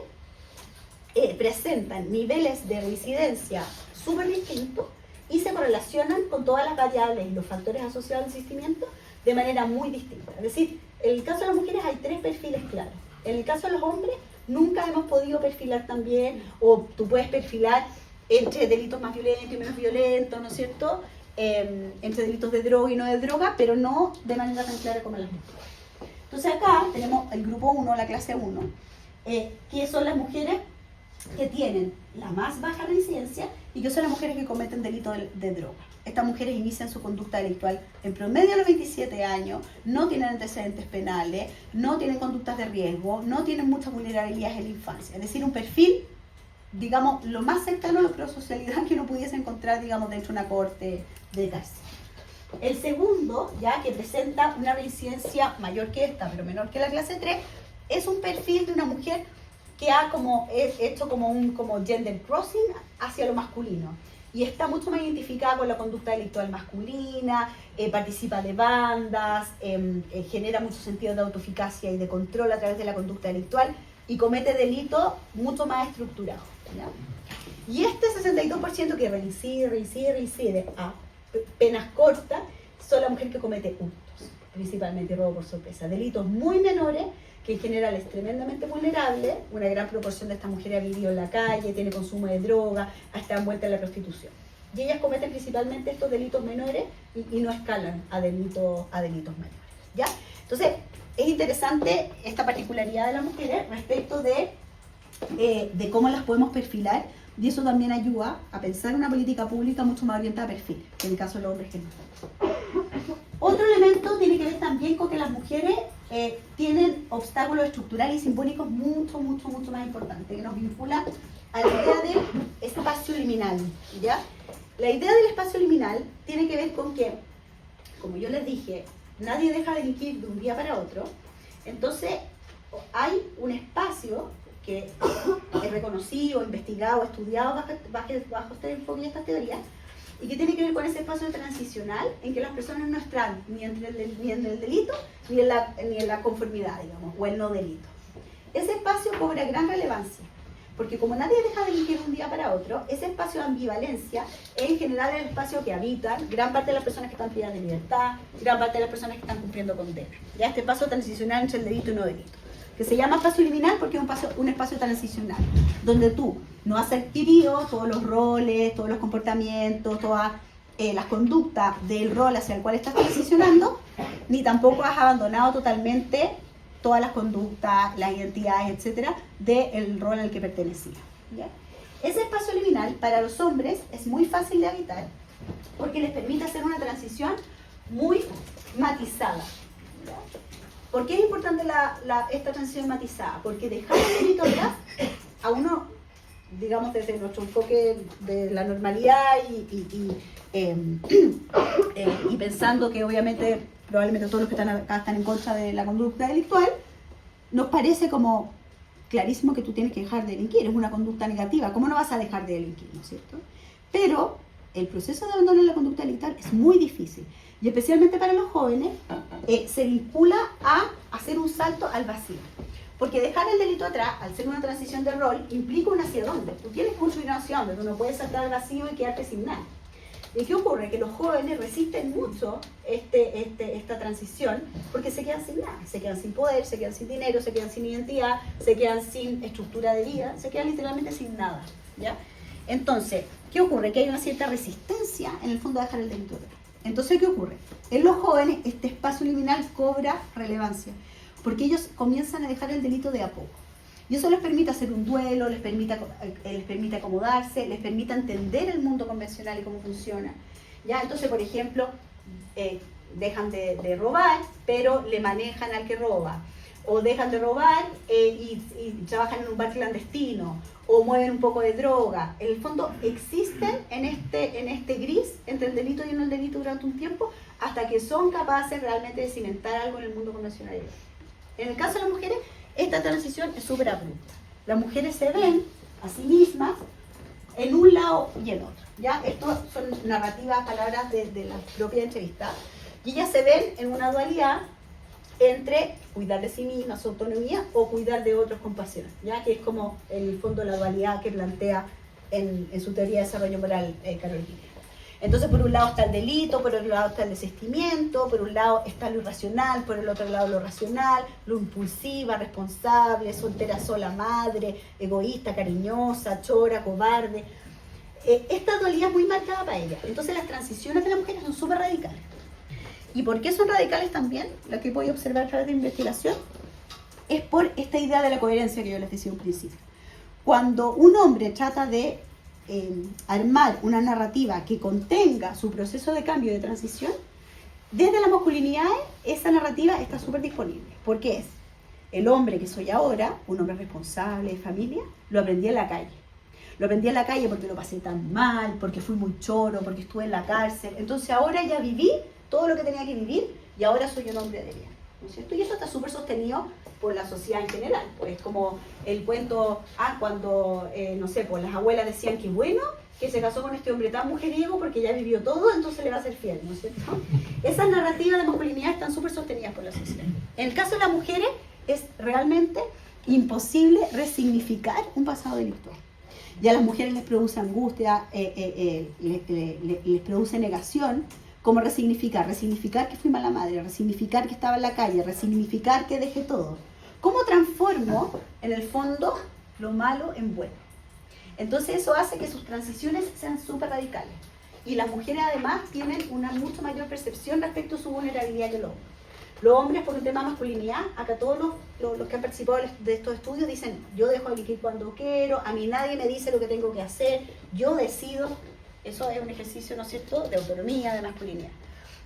Speaker 2: presentan niveles de reincidencia súper distintos y se correlacionan con todas las variables y los factores asociados al desistimiento de manera muy distinta. Es decir, en el caso de las mujeres hay 3 perfiles claros. En el caso de los hombres, nunca hemos podido perfilar también, o tú puedes perfilar entre delitos más violentos y menos violentos, ¿no es cierto? Entre delitos de droga y no de droga, pero no de manera tan clara como las mujeres. Entonces acá tenemos el grupo 1, la clase 1, que son las mujeres que tienen la más baja reincidencia y que son las mujeres que cometen delitos de droga. Estas mujeres inician su conducta delictual en promedio a los 27 años, no tienen antecedentes penales, no tienen conductas de riesgo, no tienen muchas vulnerabilidades en la infancia. Es decir, un perfil, digamos, lo más cercano a la prosocialidad que uno pudiese encontrar, digamos, dentro de una corte de cárcel. El segundo, ya que presenta una reincidencia mayor que esta, pero menor que la clase 3, es un perfil de una mujer que ha hecho como gender crossing hacia lo masculino y está mucho más identificada con la conducta delictual masculina, participa de bandas, genera mucho sentido de autoeficacia y de control a través de la conducta delictual y comete delitos mucho más estructurados, ¿ya? Y este 62% que reincide a penas cortas son las mujeres que cometen hurtos, principalmente robo por sorpresa, delitos muy menores que en general es tremendamente vulnerable. Una gran proporción de estas mujeres ha vivido en la calle, tiene consumo de droga, ha estado envuelta en la prostitución. Y ellas cometen principalmente estos delitos menores y no escalan a delitos mayores, ¿ya? Entonces, es interesante esta particularidad de las mujeres respecto de cómo las podemos perfilar, y eso también ayuda a pensar una política pública mucho más orientada a perfil, que en el caso de los hombres que no. Otro elemento tiene que ver también con que las mujeres tienen obstáculos estructurales y simbólicos mucho más importantes, que nos vinculan a la idea del espacio liminal, ¿ya? La idea del espacio liminal tiene que ver con que, como yo les dije, nadie deja de delinquir de un día para otro. Entonces hay un espacio que es reconocido, investigado, estudiado bajo este enfoque y estas teorías, y que tiene que ver con ese espacio transicional en que las personas no están ni en el delito ni en la conformidad, digamos, o el no delito. Ese espacio cobra gran relevancia, porque como nadie deja de delinquir de un día para otro, ese espacio de ambivalencia es en general el espacio que habitan gran parte de las personas que están privadas de libertad, gran parte de las personas que están cumpliendo condena. Ya este paso transicional entre el delito y no delito, que se llama espacio liminal porque es un espacio transicional, donde tú no has adquirido todos los roles, todos los comportamientos, todas las conductas del rol hacia el cual estás transicionando, ni tampoco has abandonado totalmente todas las conductas, las identidades, etcétera, del rol al que pertenecía, ¿ya? Ese espacio liminal para los hombres es muy fácil de habitar porque les permite hacer una transición muy matizada, ¿ya? ¿Por qué es importante esta transición matizada? Porque dejar el delito atrás a uno digamos, desde nuestro enfoque de la normalidad y pensando que obviamente probablemente todos los que están acá están en contra de la conducta delictual, nos parece como clarísimo que tú tienes que dejar de delinquir, es una conducta negativa, ¿cómo no vas a dejar de delinquir, no es cierto? Pero el proceso de abandono de la conducta delictual es muy difícil, y especialmente para los jóvenes, se vincula a hacer un salto al vacío. Porque dejar el delito atrás, al ser una transición de rol, implica un hacia dónde. Tú tienes que construir un hacia dónde, tú no puedes saltar al vacío y quedarte sin nada. ¿Y qué ocurre? Que los jóvenes resisten mucho esta transición porque se quedan sin nada. Se quedan sin poder, se quedan sin dinero, se quedan sin identidad, se quedan sin estructura de vida, se quedan literalmente sin nada, ¿ya? Entonces, ¿qué ocurre? Que hay una cierta resistencia en el fondo a dejar el delito atrás. Entonces, ¿qué ocurre? En los jóvenes este espacio liminal cobra relevancia, porque ellos comienzan a dejar el delito de a poco. Y eso les permite hacer un duelo, les permite acomodarse, les permite entender el mundo convencional y cómo funciona. ¿Ya? Entonces, por ejemplo, dejan de robar, pero le manejan al que roba. O dejan de robar y trabajan en un bar clandestino. O mueven un poco de droga. En el fondo, existen en este gris entre el delito y el no delito durante un tiempo, hasta que son capaces realmente de cimentar algo en el mundo convencional. En el caso de las mujeres, esta transición es súper abrupta. Las mujeres se ven a sí mismas en un lado y en otro. ¿Ya? Esto son narrativas, palabras de la propia entrevista. Y ellas se ven en una dualidad entre cuidar de sí mismas, su autonomía, o cuidar de otros con pasión, ¿ya? Que es como, en el fondo, la dualidad que plantea en su teoría de desarrollo moral Carolina. Entonces, por un lado está el delito, por otro lado está el desistimiento, por un lado está lo irracional, por el otro lado lo racional, lo impulsiva, responsable, soltera sola, madre, egoísta, cariñosa, chora, cobarde. Esta dualidad es muy marcada para ella. Entonces, las transiciones de las mujeres son súper radicales. ¿Y por qué son radicales también? Lo que voy a observar a través de la investigación es por esta idea de la coherencia que yo les decía al principio. Cuando un hombre trata de armar una narrativa que contenga su proceso de cambio y de transición, desde la masculinidad esa narrativa está súper disponible, porque es el hombre que soy ahora, un hombre responsable de familia, lo aprendí en la calle. Lo aprendí en la calle porque lo pasé tan mal, porque fui muy choro, porque estuve en la cárcel. Entonces ahora ya viví todo lo que tenía que vivir y ahora soy un hombre de bien, ¿no es cierto? Y eso está súper sostenido por la sociedad en general, pues como el cuento, cuando, no sé, pues las abuelas decían que bueno, que se casó con este hombre tan mujeriego porque ya vivió todo, entonces le va a ser fiel, ¿no es cierto? Esas narrativas de masculinidad están súper sostenidas por la sociedad. En el caso de las mujeres es realmente imposible resignificar un pasado delictual. Ya a las mujeres les produce angustia, les produce negación. ¿Cómo resignificar? Resignificar que fui mala madre, resignificar que estaba en la calle, resignificar que dejé todo. ¿Cómo transformo, en el fondo, lo malo en bueno? Entonces eso hace que sus transiciones sean súper radicales. Y las mujeres además tienen una mucho mayor percepción respecto a su vulnerabilidad que los hombres. Los hombres, por un tema de masculinidad, acá todos los que han participado de estos estudios dicen, yo dejo de elegir cuando quiero, a mí nadie me dice lo que tengo que hacer, yo decido. Eso es un ejercicio, ¿no es cierto?, de autonomía, de masculinidad.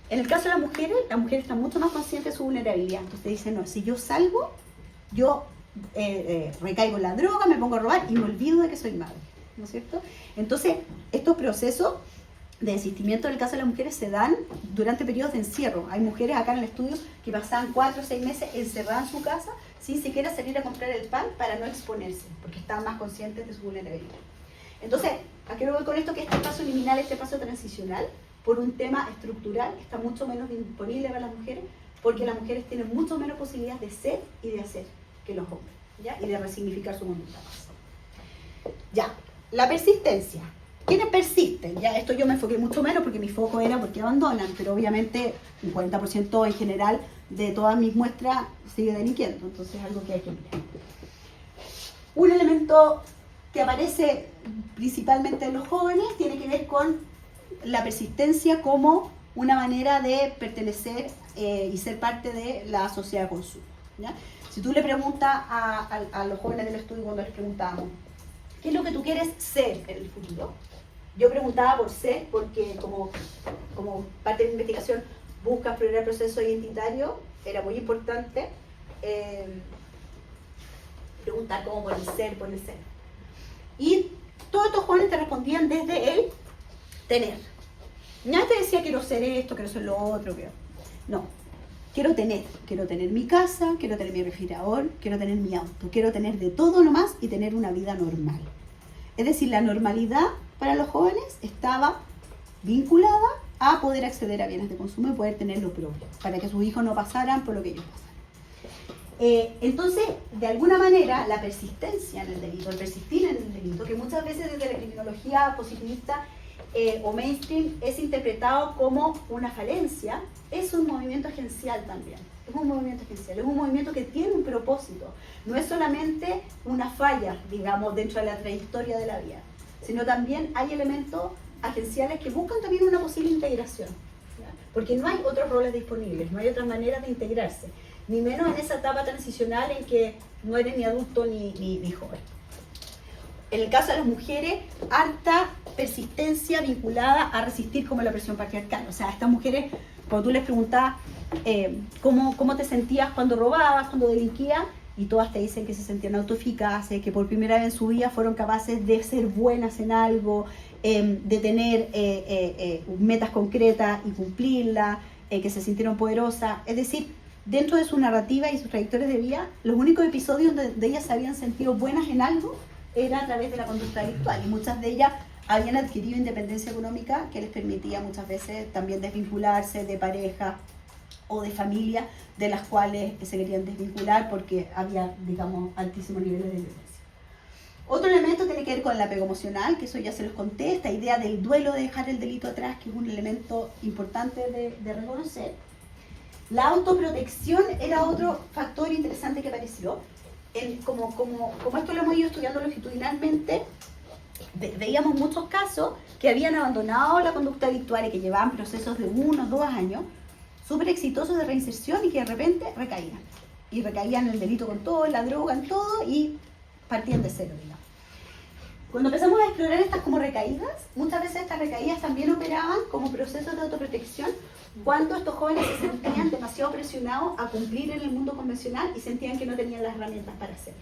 Speaker 2: En el caso de las mujeres están mucho más conscientes de su vulnerabilidad. Entonces dicen, no, si yo salgo, yo recaigo en la droga, me pongo a robar y me olvido de que soy madre, ¿no es cierto? Entonces, estos procesos de desistimiento en el caso de las mujeres se dan durante periodos de encierro. Hay mujeres acá en el estudio que pasaban 4 o 6 meses encerradas en su casa sin siquiera salir a comprar el pan para no exponerse, porque estaban más conscientes de su vulnerabilidad. Entonces, ¿a qué voy con esto? Que este paso liminal, este paso transicional, por un tema estructural, está mucho menos disponible para las mujeres, porque las mujeres tienen mucho menos posibilidades de ser y de hacer que los hombres, ¿ya? Y de resignificar su conducta. Ya, la persistencia. ¿Quiénes persisten? Ya, esto yo me enfoqué mucho menos porque mi foco era porque abandonan, pero obviamente un 40% en general de todas mis muestras sigue delinquiendo, entonces es algo que hay que mirar. Un elemento que aparece principalmente en los jóvenes tiene que ver con la persistencia como una manera de pertenecer y ser parte de la sociedad de consumo, ¿ya? Si tú le preguntas a los jóvenes del estudio cuando les preguntábamos ¿qué es lo que tú quieres ser en el futuro? Yo preguntaba por ser porque como parte de mi investigación busca explorar el proceso identitario, era muy importante preguntar cómo por el ser, Y todos estos jóvenes te respondían desde el tener. Nadie te decía quiero ser esto, quiero ser lo otro, no. Quiero tener mi casa, quiero tener mi refrigerador, quiero tener mi auto, quiero tener de todo nomás y tener una vida normal. Es decir, la normalidad para los jóvenes estaba vinculada a poder acceder a bienes de consumo y poder tener lo propio, para que sus hijos no pasaran por lo que ellos pasaron. Entonces, de alguna manera, la persistencia en el delito, el persistir en el delito, que muchas veces desde la criminología positivista o mainstream es interpretado como una falencia, es un movimiento agencial también. Es un movimiento agencial, es un movimiento que tiene un propósito. No es solamente una falla, digamos, dentro de la trayectoria de la vida, sino también hay elementos agenciales que buscan también una posible integración. ¿Ya? Porque no hay otros roles disponibles, no hay otras maneras de integrarse, ni menos en esa etapa transicional en que no eres ni adulto ni joven. En el caso de las mujeres, harta persistencia vinculada a resistir como la presión patriarcal. O sea, estas mujeres, cuando tú les preguntabas cómo te sentías cuando robabas, cuando delinquías, y todas te dicen que se sentían autoeficaces, que por primera vez en su vida fueron capaces de ser buenas en algo, de tener metas concretas y cumplirlas, que se sintieron poderosas. Es decir, dentro de su narrativa y sus trayectorias de vida, los únicos episodios donde ellas se habían sentido buenas en algo era a través de la conducta delictual, y muchas de ellas habían adquirido independencia económica que les permitía muchas veces también desvincularse de pareja o de familia de las cuales se querían desvincular porque había, digamos, altísimos niveles de violencia. Otro elemento tiene que ver con el apego emocional, que eso ya se los conté, esta idea del duelo de dejar el delito atrás, que es un elemento importante de reconocer. La autoprotección era otro factor interesante que apareció. Como esto lo hemos ido estudiando longitudinalmente, veíamos muchos casos que habían abandonado la conducta delictual y que llevaban procesos de 1 o 2 años súper exitosos de reinserción y que de repente recaían. Y recaían en el delito con todo, en la droga, en todo, y partían de cero, digamos. Cuando empezamos a explorar estas como recaídas, muchas veces estas recaídas también operaban como procesos de autoprotección cuando estos jóvenes se sentían demasiado presionados a cumplir en el mundo convencional y sentían que no tenían las herramientas para hacerlo.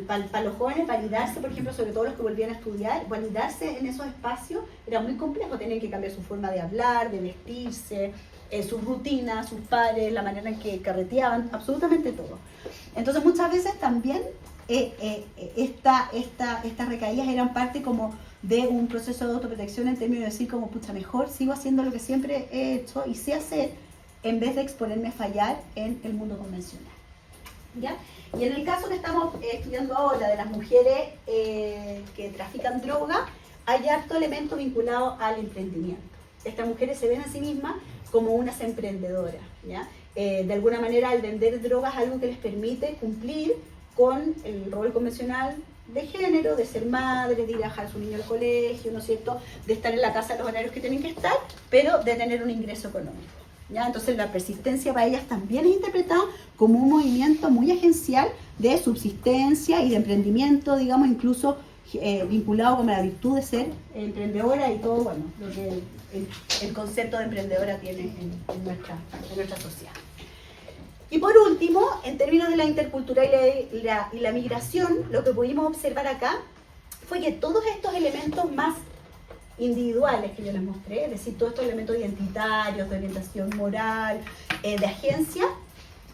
Speaker 2: Para los jóvenes validarse, por ejemplo, sobre todo los que volvían a estudiar, validarse en esos espacios era muy complejo. Tenían que cambiar su forma de hablar, de vestirse, sus rutinas, sus pares, la manera en que carreteaban, absolutamente todo. Entonces muchas veces también estas recaídas eran parte como de un proceso de autoprotección en términos de decir como, pucha, mejor sigo haciendo lo que siempre he hecho y sé hacer en vez de exponerme a fallar en el mundo convencional. ¿Ya? Y en el caso que estamos estudiando ahora de las mujeres que trafican droga, hay harto elemento vinculado al emprendimiento. Estas mujeres se ven a sí mismas como unas emprendedoras, ¿ya? De alguna manera, al vender drogas es algo que les permite cumplir con el rol convencional de género, de ser madre, de ir a dejar a su niño al colegio, ¿no es cierto?, de estar en la casa a los horarios que tienen que estar, pero de tener un ingreso económico. ¿Ya? Entonces la persistencia para ellas también es interpretada como un movimiento muy agencial de subsistencia y de emprendimiento, digamos, incluso vinculado con la virtud de ser emprendedora y todo, bueno, lo que el concepto de emprendedora tiene en nuestra sociedad. Y por último, en términos de la interculturalidad y la migración, lo que pudimos observar acá fue que todos estos elementos más individuales que yo les mostré, es decir, todos estos elementos identitarios, de orientación moral, de agencia,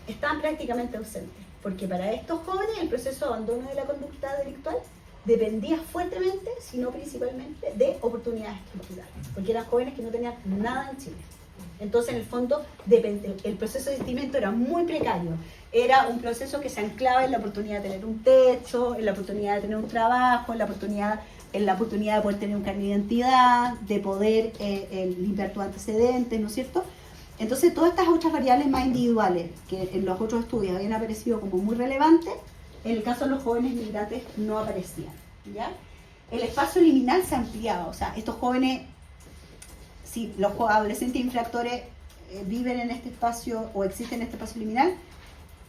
Speaker 2: están prácticamente ausentes, porque para estos jóvenes el proceso de abandono de la conducta delictual dependía fuertemente, si no principalmente, de oportunidades estructurales, porque eran jóvenes que no tenían nada en Chile. Entonces, en el fondo, el proceso de discernimiento era muy precario. Era un proceso que se anclaba en la oportunidad de tener un techo, en la oportunidad de tener un trabajo, en la oportunidad de poder tener un carnet de identidad, de poder limpiar tus antecedentes, ¿no es cierto? Entonces, todas estas otras variables más individuales que en los otros estudios habían aparecido como muy relevantes, en el caso de los jóvenes migrantes no aparecían, ¿ya? El espacio liminal se ampliaba, o sea, estos jóvenes, si los adolescentes infractores viven en este espacio o existen en este espacio liminal,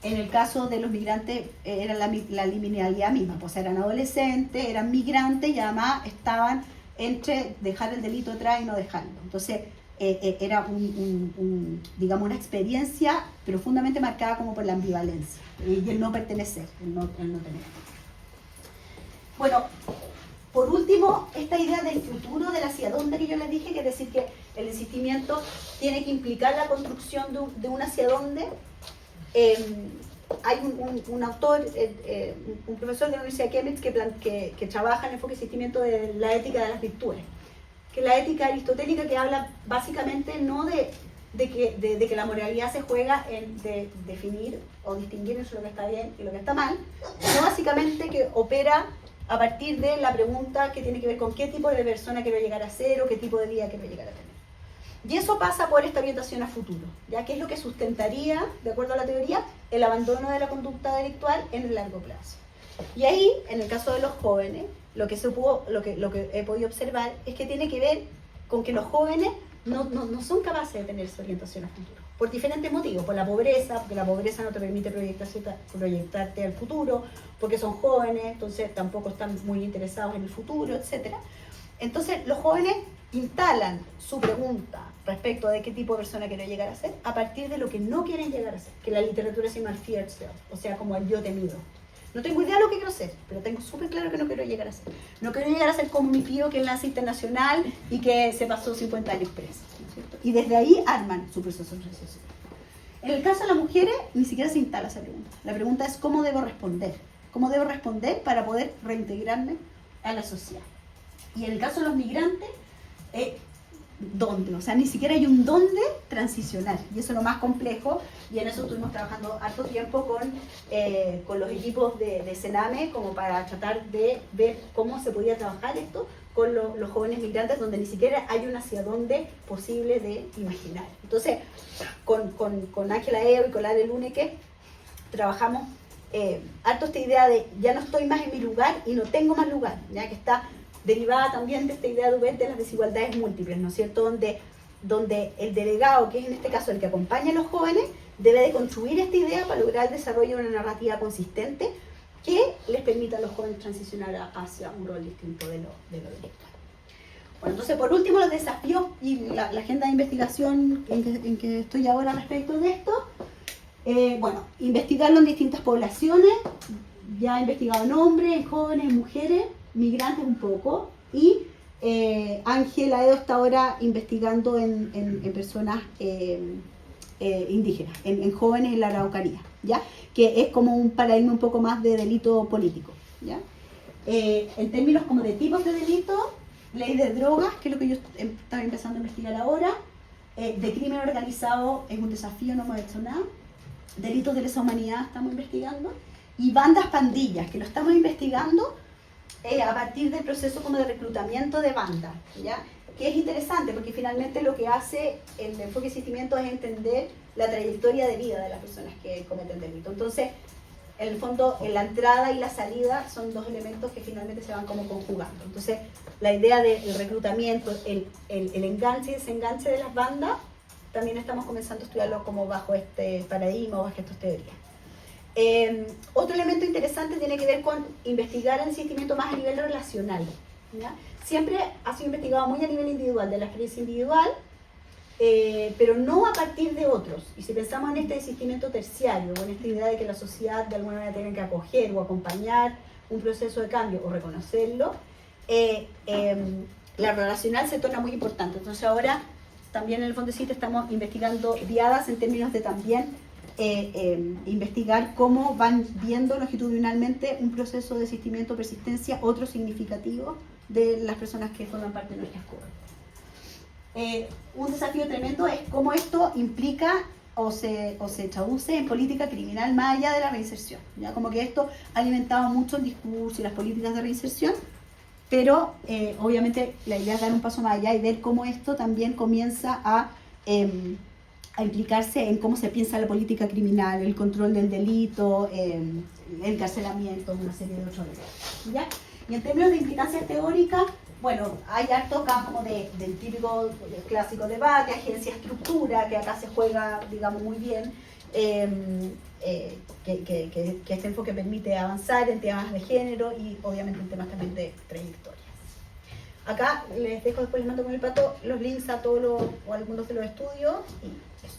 Speaker 2: en el caso de los migrantes era la liminalidad misma, pues eran adolescentes, eran migrantes y además estaban entre dejar el delito atrás y no dejarlo. Entonces, era digamos, una experiencia profundamente marcada como por la ambivalencia y el no pertenecer, el no tener. Bueno, por último, esta idea del futuro, del hacia dónde que yo les dije, que es decir, que el desistimiento tiene que implicar la construcción de un hacia dónde. Hay un autor, un profesor de la Universidad de Cambridge que trabaja en el enfoque de desistimiento de la ética de las virtudes, que es la ética aristotélica que habla básicamente no de que la moralidad se juega en definir o distinguir entre lo que está bien y lo que está mal, sino básicamente que opera a partir de la pregunta que tiene que ver con qué tipo de persona quiero llegar a ser o qué tipo de vida quiero llegar a tener. Y eso pasa por esta orientación a futuro, ya que es lo que sustentaría, de acuerdo a la teoría, el abandono de la conducta delictual en el largo plazo. Y ahí, en el caso de los jóvenes, lo que he podido observar es que tiene que ver con que los jóvenes no son capaces de tener esa orientación a futuro, por diferentes motivos, por la pobreza, porque la pobreza no te permite proyectarte al futuro, porque son jóvenes, entonces tampoco están muy interesados en el futuro, etc. Entonces los jóvenes instalan su pregunta respecto de qué tipo de persona quiero llegar a ser a partir de lo que no quieren llegar a ser, que la literatura se llama el feared self, o sea, como el yo temido. No tengo idea de lo que quiero ser, pero tengo súper claro que no quiero llegar a ser. No quiero llegar a ser como mi tío que enlace internacional y que se pasó 50 años preso, ¿no es cierto? Y desde ahí arman su proceso de transición. En el caso de las mujeres, ni siquiera se instala esa pregunta. La pregunta es cómo debo responder. ¿Cómo debo responder para poder reintegrarme a la sociedad? Y en el caso de los migrantes, ¿dónde? O sea, ni siquiera hay un dónde transicional. Y eso es lo más complejo. Y en eso estuvimos trabajando harto tiempo con los equipos de Sename, como para tratar de ver cómo se podía trabajar esto con los jóvenes migrantes, donde ni siquiera hay un hacia dónde posible de imaginar. Entonces, con Ángela Eo y con Lare Luneke, trabajamos harto esta idea de ya no estoy más en mi lugar y no tengo más lugar, ya que está derivada también de esta idea de las desigualdades múltiples, ¿no es cierto? Donde el delegado, que es en este caso el que acompaña a los jóvenes, debe de construir esta idea para lograr el desarrollo de una narrativa consistente que les permita a los jóvenes transicionar hacia un rol distinto de lo delictual. Bueno, entonces, por último, los desafíos y la agenda de investigación en que estoy ahora respecto de esto. Bueno, investigarlo en distintas poblaciones. Ya he investigado en hombres, en jóvenes, en mujeres, migrantes un poco, y Ángela Edo está ahora investigando en personas indígenas, en jóvenes en la Araucanía, ¿ya? Que es como un paradigma un poco más de delito político, ¿ya? En términos como de tipos de delitos, ley de drogas, que es lo que yo estaba empezando a investigar ahora, de crimen organizado es un desafío, no hemos hecho nada, delitos de lesa humanidad estamos investigando, y bandas pandillas, que lo estamos investigando a partir del proceso como de reclutamiento de bandas, ¿ya? Que es interesante porque finalmente lo que hace el enfoque de desistimiento es entender la trayectoria de vida de las personas que cometen delito. Entonces, en el fondo, en la entrada y la salida son dos elementos que finalmente se van como conjugando. Entonces, la idea del reclutamiento, el enganche y desenganche de las bandas, también estamos comenzando a estudiarlo como bajo este paradigma o bajo estas teorías. Otro elemento interesante tiene que ver con investigar el desistimiento más a nivel relacional, ¿ya? Siempre ha sido investigado muy a nivel individual, de la experiencia individual, pero no a partir de otros. Y si pensamos en este desistimiento terciario, o en esta idea de que la sociedad de alguna manera tiene que acoger o acompañar un proceso de cambio o reconocerlo, la relacional se torna muy importante. Entonces ahora también en el Fondo CIT estamos investigando diadas en términos de también investigar cómo van viendo longitudinalmente un proceso de desistimiento o persistencia, otro significativo de las personas que forman parte de nuestras cohortes. Un desafío tremendo es cómo esto implica o se traduce en política criminal más allá de la reinserción, ¿ya? Como que esto ha alimentado mucho el discurso y las políticas de reinserción, pero obviamente la idea es dar un paso más allá y ver cómo esto también comienza a implicarse en cómo se piensa la política criminal, el control del delito, el encarcelamiento, una serie de otros elementos, ¿ya? Y en términos de implicancias teóricas, bueno, hay harto campo del típico clásico debate, agencia-estructura, que acá se juega, digamos, muy bien, que este enfoque permite avanzar en temas de género y obviamente en temas también de trayectorias. Acá les dejo, después les mando con el pato los links a todos los, o algunos de los estudios y eso.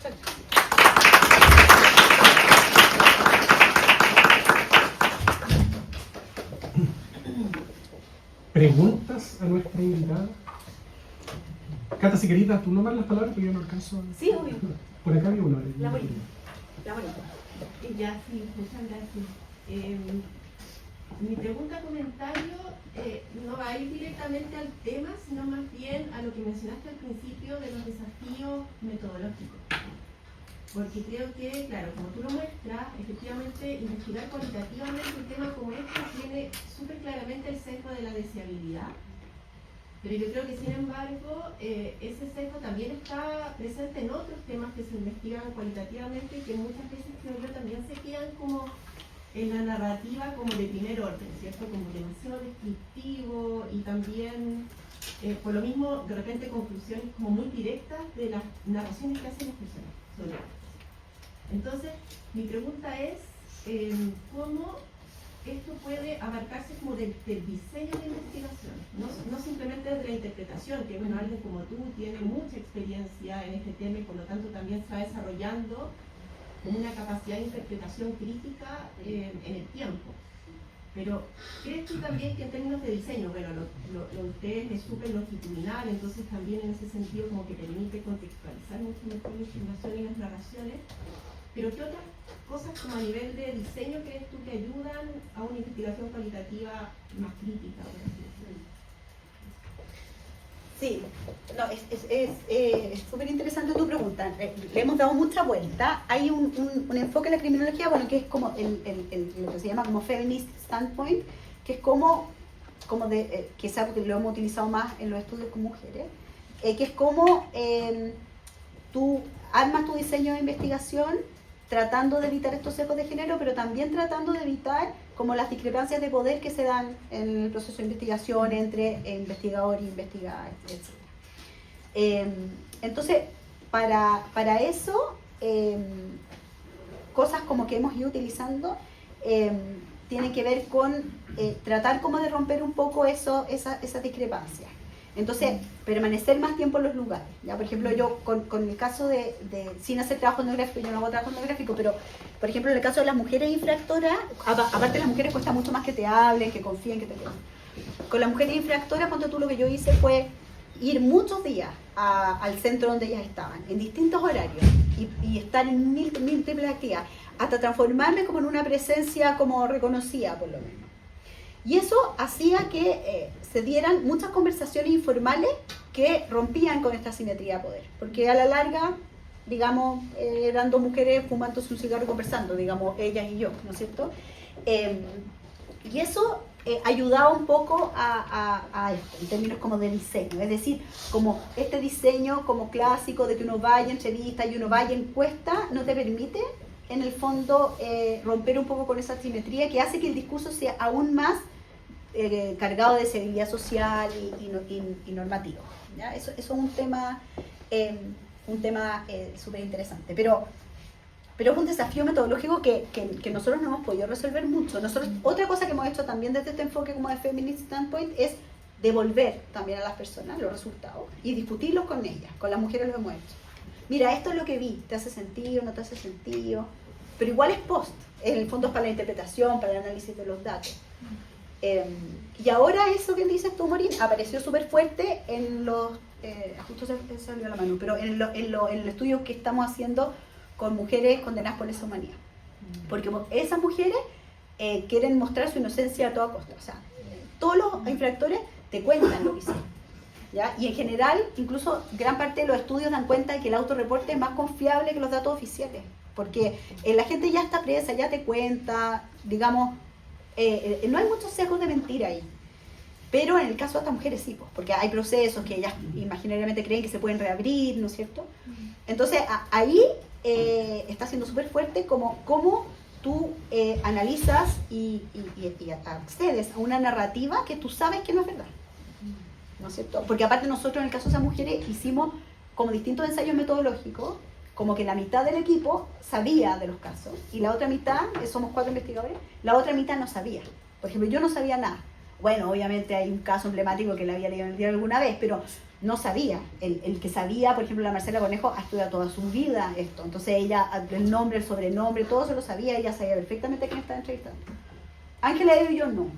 Speaker 2: Chao.
Speaker 1: ¿Preguntas a nuestra invitada? Cata, si querida, tú nombras las palabras, pero yo no alcanzo a...
Speaker 3: Sí, obvio.
Speaker 1: Por acá había uno.
Speaker 3: La bonita. La bonita. Ya, sí, muchas gracias. Mi pregunta, comentario, no va a ir directamente al tema, sino más bien a lo que mencionaste al principio de los desafíos metodológicos. Porque creo que, claro, como tú lo muestras, efectivamente investigar cualitativamente un tema como este tiene súper claramente el sesgo de la deseabilidad. Pero yo creo que, sin embargo, ese sesgo también está presente en otros temas que se investigan cualitativamente y que muchas veces, creo yo, también se quedan como en la narrativa como de primer orden, ¿cierto? Como demasiado descriptivo y también, por lo mismo, de repente conclusiones como muy directas de las narraciones que hacen las personas sobre esto. Entonces, mi pregunta es, ¿cómo esto puede abarcarse como del diseño de investigación? No simplemente de la interpretación, que bueno, alguien como tú tiene mucha experiencia en este tema y por lo tanto también está desarrollando una capacidad de interpretación crítica en el tiempo. Pero, ¿crees tú también que en términos de diseño, bueno, lo de ustedes es súper longitudinal, entonces también en ese sentido como que permite contextualizar mucho mejor la información y las narraciones, pero qué otras cosas como a nivel de diseño crees tú que ayudan a una investigación cualitativa más crítica?
Speaker 2: Sí, no, es súper interesante tu pregunta. Le hemos dado mucha vuelta. Hay un enfoque en la criminología, bueno, que es como lo que se llama como feminist standpoint, que es que es algo que lo hemos utilizado más en los estudios con mujeres, que es como tú armas tu diseño de investigación tratando de evitar estos sesgos de género, pero también tratando de evitar como las discrepancias de poder que se dan en el proceso de investigación entre investigador y investigada, etc. Entonces, para eso, cosas como que hemos ido utilizando tienen que ver con tratar como de romper un poco esa discrepancia. Entonces, permanecer más tiempo en los lugares. ¿Ya? Por ejemplo, yo con el caso de sin hacer trabajo etnográfico, yo no hago trabajo etnográfico, pero por ejemplo en el caso de las mujeres infractoras, aparte de las mujeres cuesta mucho más que te hablen, que confíen, que te queden. Con las mujeres infractoras, ponte tú, lo que yo hice fue ir muchos días al centro donde ellas estaban, en distintos horarios, y estar en múltiples actividades, hasta transformarme como en una presencia como reconocida, por lo menos. Y eso hacía que se dieran muchas conversaciones informales que rompían con esta asimetría de poder. Porque a la larga, digamos, eran dos mujeres fumándose un cigarro y conversando, digamos, ellas y yo, ¿no es cierto? Y eso ayudaba un poco a esto, en términos como de diseño. Es decir, como este diseño como clásico de que uno vaya a entrevista y uno vaya a encuesta, no te permite, en el fondo, romper un poco con esa asimetría que hace que el discurso sea aún más cargado de sensibilidad social y normativo. ¿Ya? Eso es un tema súper interesante. Pero es un desafío metodológico que nosotros no hemos podido resolver mucho. Otra cosa que hemos hecho también desde este enfoque como de Feminist Standpoint es devolver también a las personas los resultados y discutirlos con ellas, con las mujeres lo hemos hecho. Mira, esto es lo que vi, ¿te hace sentido, no te hace sentido? Pero igual es post, en el fondo es para la interpretación, para el análisis de los datos. Y ahora eso que dices tú, Morín, apareció súper fuerte en los, justo se salió la mano, pero en el estudio que estamos haciendo con mujeres condenadas por lesa humanidad. Porque esas mujeres quieren mostrar su inocencia a toda costa. O sea, todos los infractores te cuentan lo que hicieron. ¿Ya? Y en general, incluso gran parte de los estudios dan cuenta de que el autorreporte es más confiable que los datos oficiales. Porque la gente ya está presa, ya te cuenta, digamos, no hay muchos sesgos de mentira ahí. Pero en el caso de estas mujeres sí, pues, porque hay procesos que ellas imaginariamente creen que se pueden reabrir, ¿no es cierto? Entonces ahí está siendo súper fuerte cómo tú analizas y accedes a una narrativa que tú sabes que no es verdad, ¿no es cierto? Porque aparte nosotros en el caso de esas mujeres hicimos como distintos ensayos metodológicos, como que la mitad del equipo sabía de los casos y la otra mitad, somos 4 investigadores, la otra mitad no sabía. Por ejemplo, yo no sabía nada. Bueno, obviamente hay un caso emblemático que la había leído en el diario alguna vez, pero no sabía. El que sabía, por ejemplo, la Marcela Conejo ha estudiado toda su vida esto. Entonces ella, el nombre, el sobrenombre, todo se lo sabía, ella sabía perfectamente a quién estaba entrevistando. Ángela y yo no.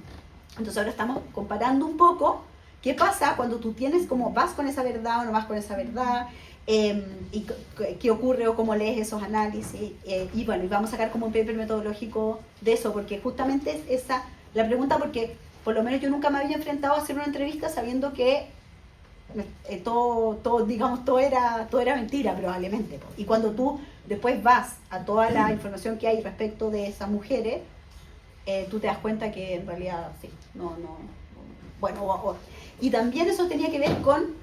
Speaker 2: Entonces ahora estamos comparando un poco qué pasa cuando tú tienes, como vas con esa verdad o no vas con esa verdad, y qué ocurre o cómo lees esos análisis. Y bueno, y vamos a sacar como un paper metodológico de eso, porque justamente es esa la pregunta, porque por lo menos yo nunca me había enfrentado a hacer una entrevista sabiendo que digamos, todo era mentira probablemente. Y cuando tú después vas a toda la información que hay respecto de esas mujeres, tú te das cuenta que en realidad sí, bueno, y también eso tenía que ver con,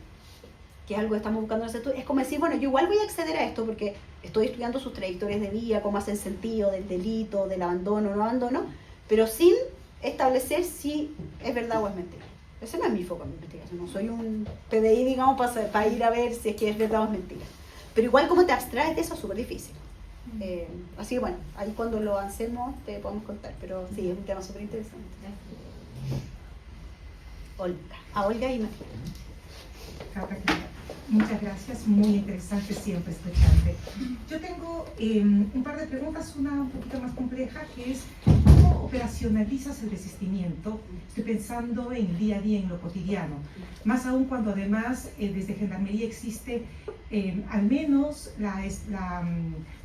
Speaker 2: que es algo que estamos buscando en ese estudio, es como decir, bueno, yo igual voy a acceder a esto porque estoy estudiando sus trayectorias de vida, cómo hacen sentido del delito, del abandono o no abandono, pero sin establecer si es verdad o es mentira. Ese no es mi foco en mi investigación, no soy un PDI, digamos, para ir a ver si es que es verdad o es mentira. Pero igual como te abstraes de eso es súper difícil. Así que bueno, ahí cuando lo avancemos te podemos contar, pero sí, es un tema súper interesante. Olga y María.
Speaker 4: Muchas gracias, muy interesante siempre escucharte. Yo tengo un par de preguntas, una un poquito más compleja, que es ¿cómo operacionalizas el desistimiento? Estoy pensando en el día a día, en lo cotidiano, más aún cuando además desde Gendarmería existe al menos la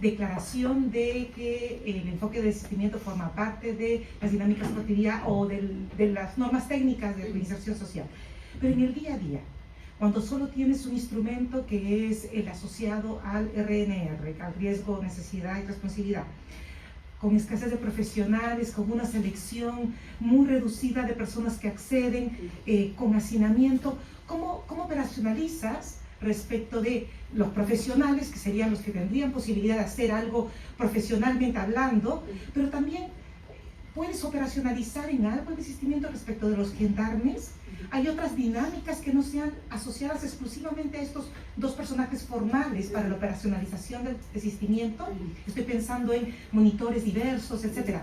Speaker 4: declaración de que el enfoque de desistimiento forma parte de las dinámicas cotidianas o de las normas técnicas de reinserción social. Pero en el día a día, cuando solo tienes un instrumento que es el asociado al RNR, al riesgo, necesidad y responsabilidad, con escasez de profesionales, con una selección muy reducida de personas que acceden, con hacinamiento, ¿cómo operacionalizas respecto de los profesionales, que serían los que tendrían posibilidad de hacer algo profesionalmente hablando, pero también puedes operacionalizar en algo el desistimiento respecto de los gendarmes? Hay otras dinámicas que no sean asociadas exclusivamente a estos dos personajes formales para la operacionalización del desistimiento. Estoy pensando en monitores diversos, etc.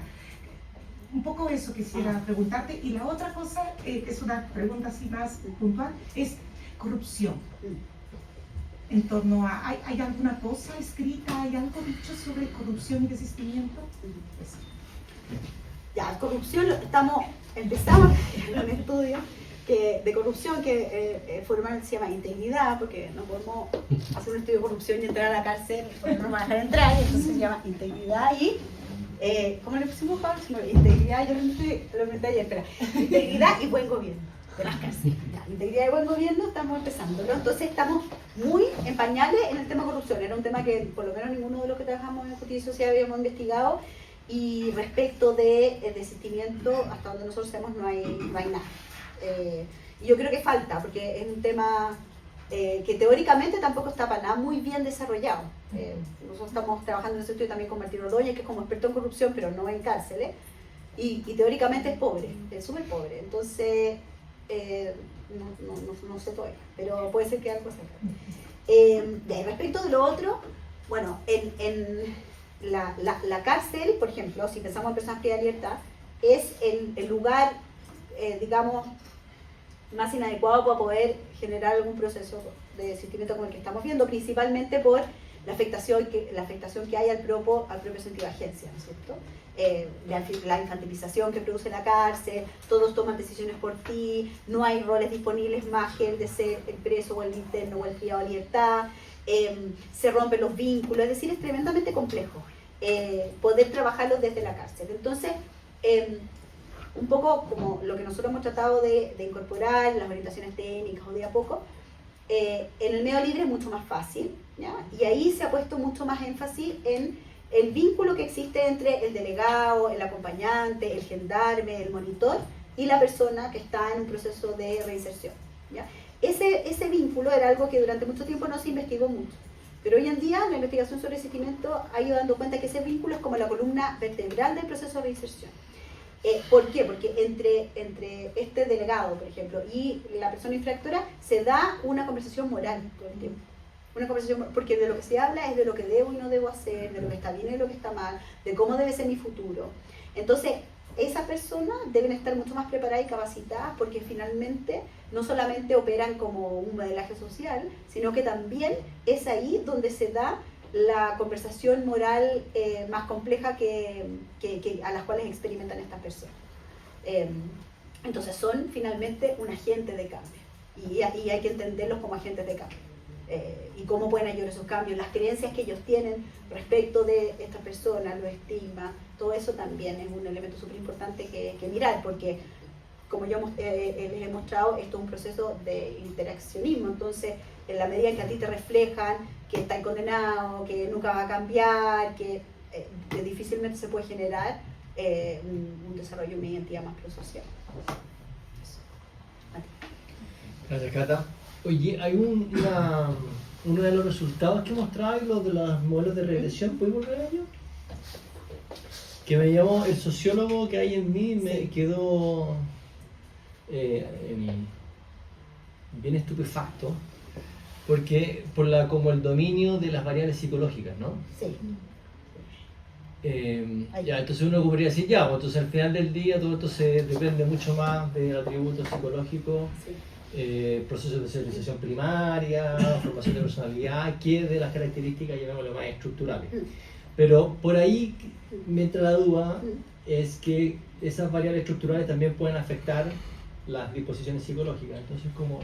Speaker 4: Un poco eso quisiera preguntarte. Y la otra cosa, que es una pregunta así más puntual, es corrupción. En torno a, ¿hay alguna cosa escrita, hay algo dicho sobre corrupción y desistimiento? Eso.
Speaker 2: Ya, corrupción, empezamos en un estudio de corrupción que formalmente se llama integridad, porque no podemos hacer un estudio de corrupción y entrar a la cárcel porque no nos van a dejar entrar, entonces se llama integridad y, ¿cómo le pusimos, Pablo? Integridad, yo lo inventé ayer, espera, integridad y buen gobierno de las cárceles. Ya, integridad y buen gobierno estamos empezando, ¿no? Entonces estamos muy en pañales en el tema corrupción, era un tema que por lo menos ninguno de los que trabajamos en Justicia y Sociedad habíamos investigado. Y respecto de desistimiento, hasta donde nosotros sabemos no hay nada. Y yo creo que falta, porque es un tema que teóricamente tampoco está para nada muy bien desarrollado. Nosotros estamos trabajando en ese estudio también con Martín Ordóñez, que es como experto en corrupción, pero no en cárceles, y teóricamente es pobre, es súper pobre. Entonces, no sé todavía, pero puede ser que algo se respecto de lo otro, bueno, la cárcel, por ejemplo, si pensamos en personas privadas de libertad, es el lugar, digamos, más inadecuado para poder generar algún proceso de desistimiento como el que estamos viendo, principalmente por la afectación que hay al propio sentido de agencia, ¿no es cierto? La infantilización que produce la cárcel, todos toman decisiones por ti, no hay roles disponibles más que el de ser el preso o el interno o el privado de libertad, se rompen los vínculos, es decir, es tremendamente complejo poder trabajarlo desde la cárcel. Entonces, un poco como lo que nosotros hemos tratado de incorporar, las orientaciones técnicas o de a poco, en el medio libre es mucho más fácil, ¿ya? Y ahí se ha puesto mucho más énfasis en el vínculo que existe entre el delegado, el acompañante, el gendarme, el monitor y la persona que está en un proceso de reinserción, ¿ya? Ese vínculo era algo que durante mucho tiempo no se investigó mucho, pero hoy en día la investigación sobre desistimiento ha ido dando cuenta que ese vínculo es como la columna vertebral del proceso de reinserción. ¿Por qué? Porque entre este delegado, por ejemplo, y la persona infractora se da una conversación moral todo el tiempo. Una conversación, porque de lo que se habla es de lo que debo y no debo hacer, de lo que está bien y lo que está mal, de cómo debe ser mi futuro. Entonces, esas personas deben estar mucho más preparadas y capacitadas porque finalmente no solamente operan como un modelaje social, sino que también es ahí donde se da la conversación moral más compleja que a las cuales experimentan estas personas. Entonces son finalmente un agente de cambio y hay que entenderlos como agentes de cambio. Y cómo pueden ayudar esos cambios, las creencias que ellos tienen respecto de estas personas, los estigmas, todo eso también es un elemento súper importante que mirar, porque como yo les he mostrado, esto es un proceso de interaccionismo, entonces en la medida en que a ti te reflejan que estás condenado, que nunca va a cambiar, que difícilmente se puede generar un desarrollo de una identidad más prosocial.
Speaker 5: Gracias, Cata. Oye, hay uno de los resultados que mostraba, los de los modelos de regresión, ¿puedes volver a ello? Que me llamó, el sociólogo que hay en mí me quedó bien estupefacto, porque como el dominio de las variables psicológicas, ¿no?
Speaker 2: Sí.
Speaker 5: Ya, entonces uno podría decir, ya, pues entonces al final del día todo esto depende mucho más del atributo psicológico.
Speaker 2: Sí.
Speaker 5: Procesos de socialización primaria, formación de personalidad, que de las características, llamémoslo, más estructurales. Pero por ahí me entra la duda, es que esas variables estructurales también pueden afectar las disposiciones psicológicas. Entonces, como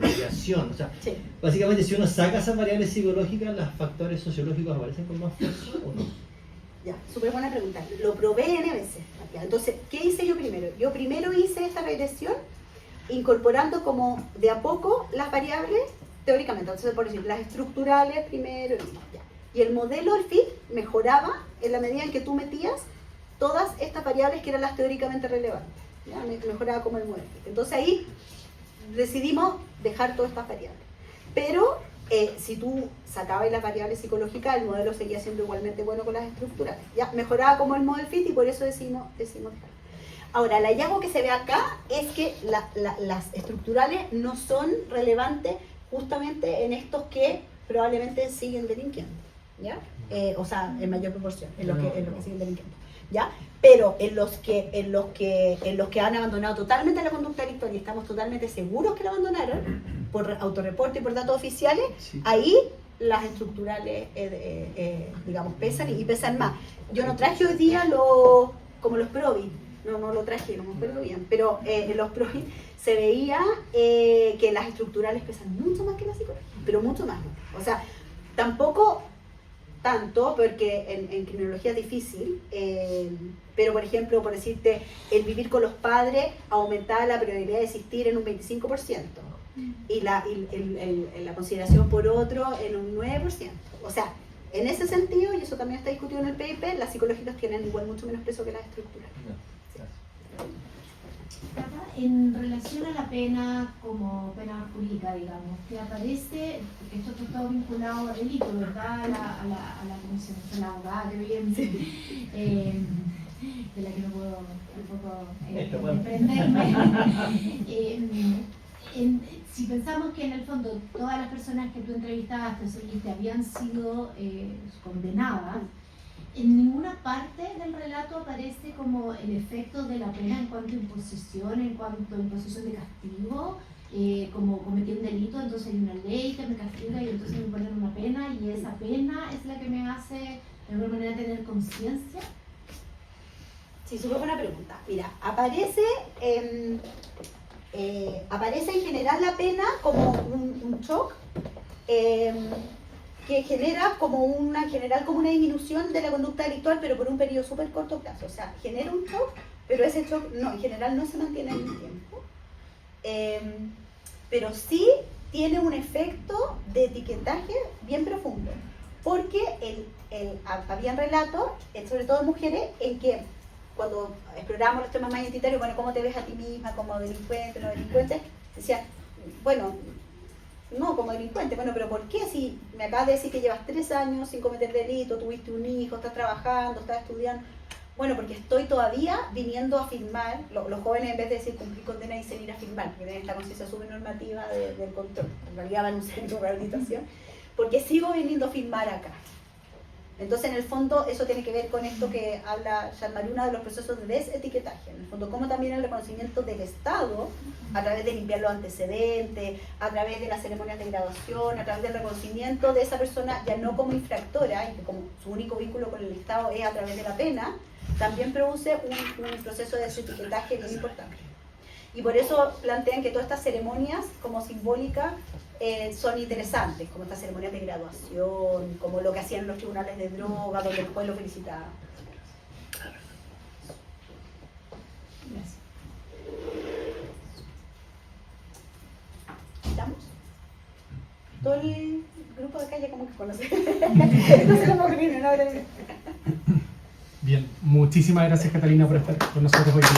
Speaker 5: variación, o sea,
Speaker 2: Sí.
Speaker 5: básicamente si uno saca esas variables psicológicas, ¿los factores sociológicos aparecen con más fuerza o no?
Speaker 2: Ya, súper buena pregunta. Lo probé N veces. Entonces, ¿qué hice yo primero? Yo primero hice esta regresión incorporando como de a poco las variables teóricamente, entonces por decir, las estructurales primero, ya. Y el modelo del FIT mejoraba en la medida en que tú metías todas estas variables que eran las teóricamente relevantes, ¿ya? Mejoraba como el modelo FIT. Entonces ahí decidimos dejar todas estas variables, pero si tú sacabas las variables psicológicas, el modelo seguía siendo igualmente bueno con las estructurales, ya mejoraba como el modelo FIT y por eso decidimos dejarlo. Ahora, el hallazgo que se ve acá es que las estructurales no son relevantes justamente en estos que probablemente siguen delinquiendo, ¿ya? O sea, en mayor proporción, en los que siguen delinquiendo, ¿ya? Pero en los que han abandonado totalmente la conducta delictual y estamos totalmente seguros que la abandonaron, por autorreporte y por datos oficiales, sí. Ahí las estructurales, digamos, pesan y pesan más. Yo no traje hoy día como los PROVI, no lo traje, no me acuerdo bien, pero en los PROVI se veía que las estructurales pesan mucho más que las psicológicas, pero mucho más, ¿no? O sea, tampoco tanto, porque en criminología es difícil, pero por ejemplo, por decirte, el vivir con los padres aumentaba la probabilidad de existir en un 25%, y la consideración por otro en un 9%. O sea, en ese sentido, y eso también está discutido en el paper, las psicológicas tienen igual mucho menos peso que las estructurales.
Speaker 6: En relación a la pena como pena jurídica, digamos, que aparece, porque esto está todo vinculado a delito, ¿verdad? A la comisión, a la abogada, que bien, sí. De la que no puedo tampoco desprenderme. Si pensamos que en el fondo todas las personas que tú entrevistaste o seguiste habían sido condenadas, en ninguna parte del relato aparece como el efecto de la pena en cuanto a imposición, en cuanto a imposición de castigo, como cometí un delito, entonces hay una ley que me castiga y entonces me ponen una pena y esa pena es la que me hace de alguna manera tener conciencia.
Speaker 2: Sí, súper buena pregunta. Mira, aparece en general la pena como un shock, que genera como una disminución de la conducta delictual, pero por un periodo súper corto plazo. O sea, genera un shock, pero ese shock en general no se mantiene en el tiempo. Pero sí tiene un efecto de etiquetaje bien profundo, porque habían relatos, sobre todo mujeres, en que cuando exploramos los temas más identitarios, bueno, cómo te ves a ti misma, como delincuente, no delincuente, decían, bueno, no como delincuente, bueno, pero ¿por qué si me acabas de decir que llevas 3 años sin cometer delito, tuviste un hijo, estás trabajando, estás estudiando? Bueno, porque estoy todavía viniendo a firmar, los jóvenes en vez de decir cumplir condena dicen ir a firmar, porque tienen esta conciencia subnormativa del control, en realidad van a un centro de rehabilitación, porque sigo viniendo a firmar acá. Entonces, en el fondo, eso tiene que ver con esto que habla Jean-Marie, uno de los procesos de desetiquetaje. En el fondo, como también el reconocimiento del Estado, a través de limpiar los antecedentes, a través de las ceremonias de graduación, a través del reconocimiento de esa persona ya no como infractora, y que como su único vínculo con el Estado es a través de la pena, también produce un proceso de desetiquetaje bien importante. Y por eso plantean que todas estas ceremonias como simbólicas son interesantes, como estas ceremonias de graduación, como lo que hacían los tribunales de droga, donde el pueblo felicitaba.
Speaker 6: Gracias.
Speaker 2: ¿Estamos? Todo el grupo de acá ya como que conoce. No sé cómo viene, ¿no?
Speaker 1: Bien, muchísimas gracias Catalina por estar con nosotros hoy día.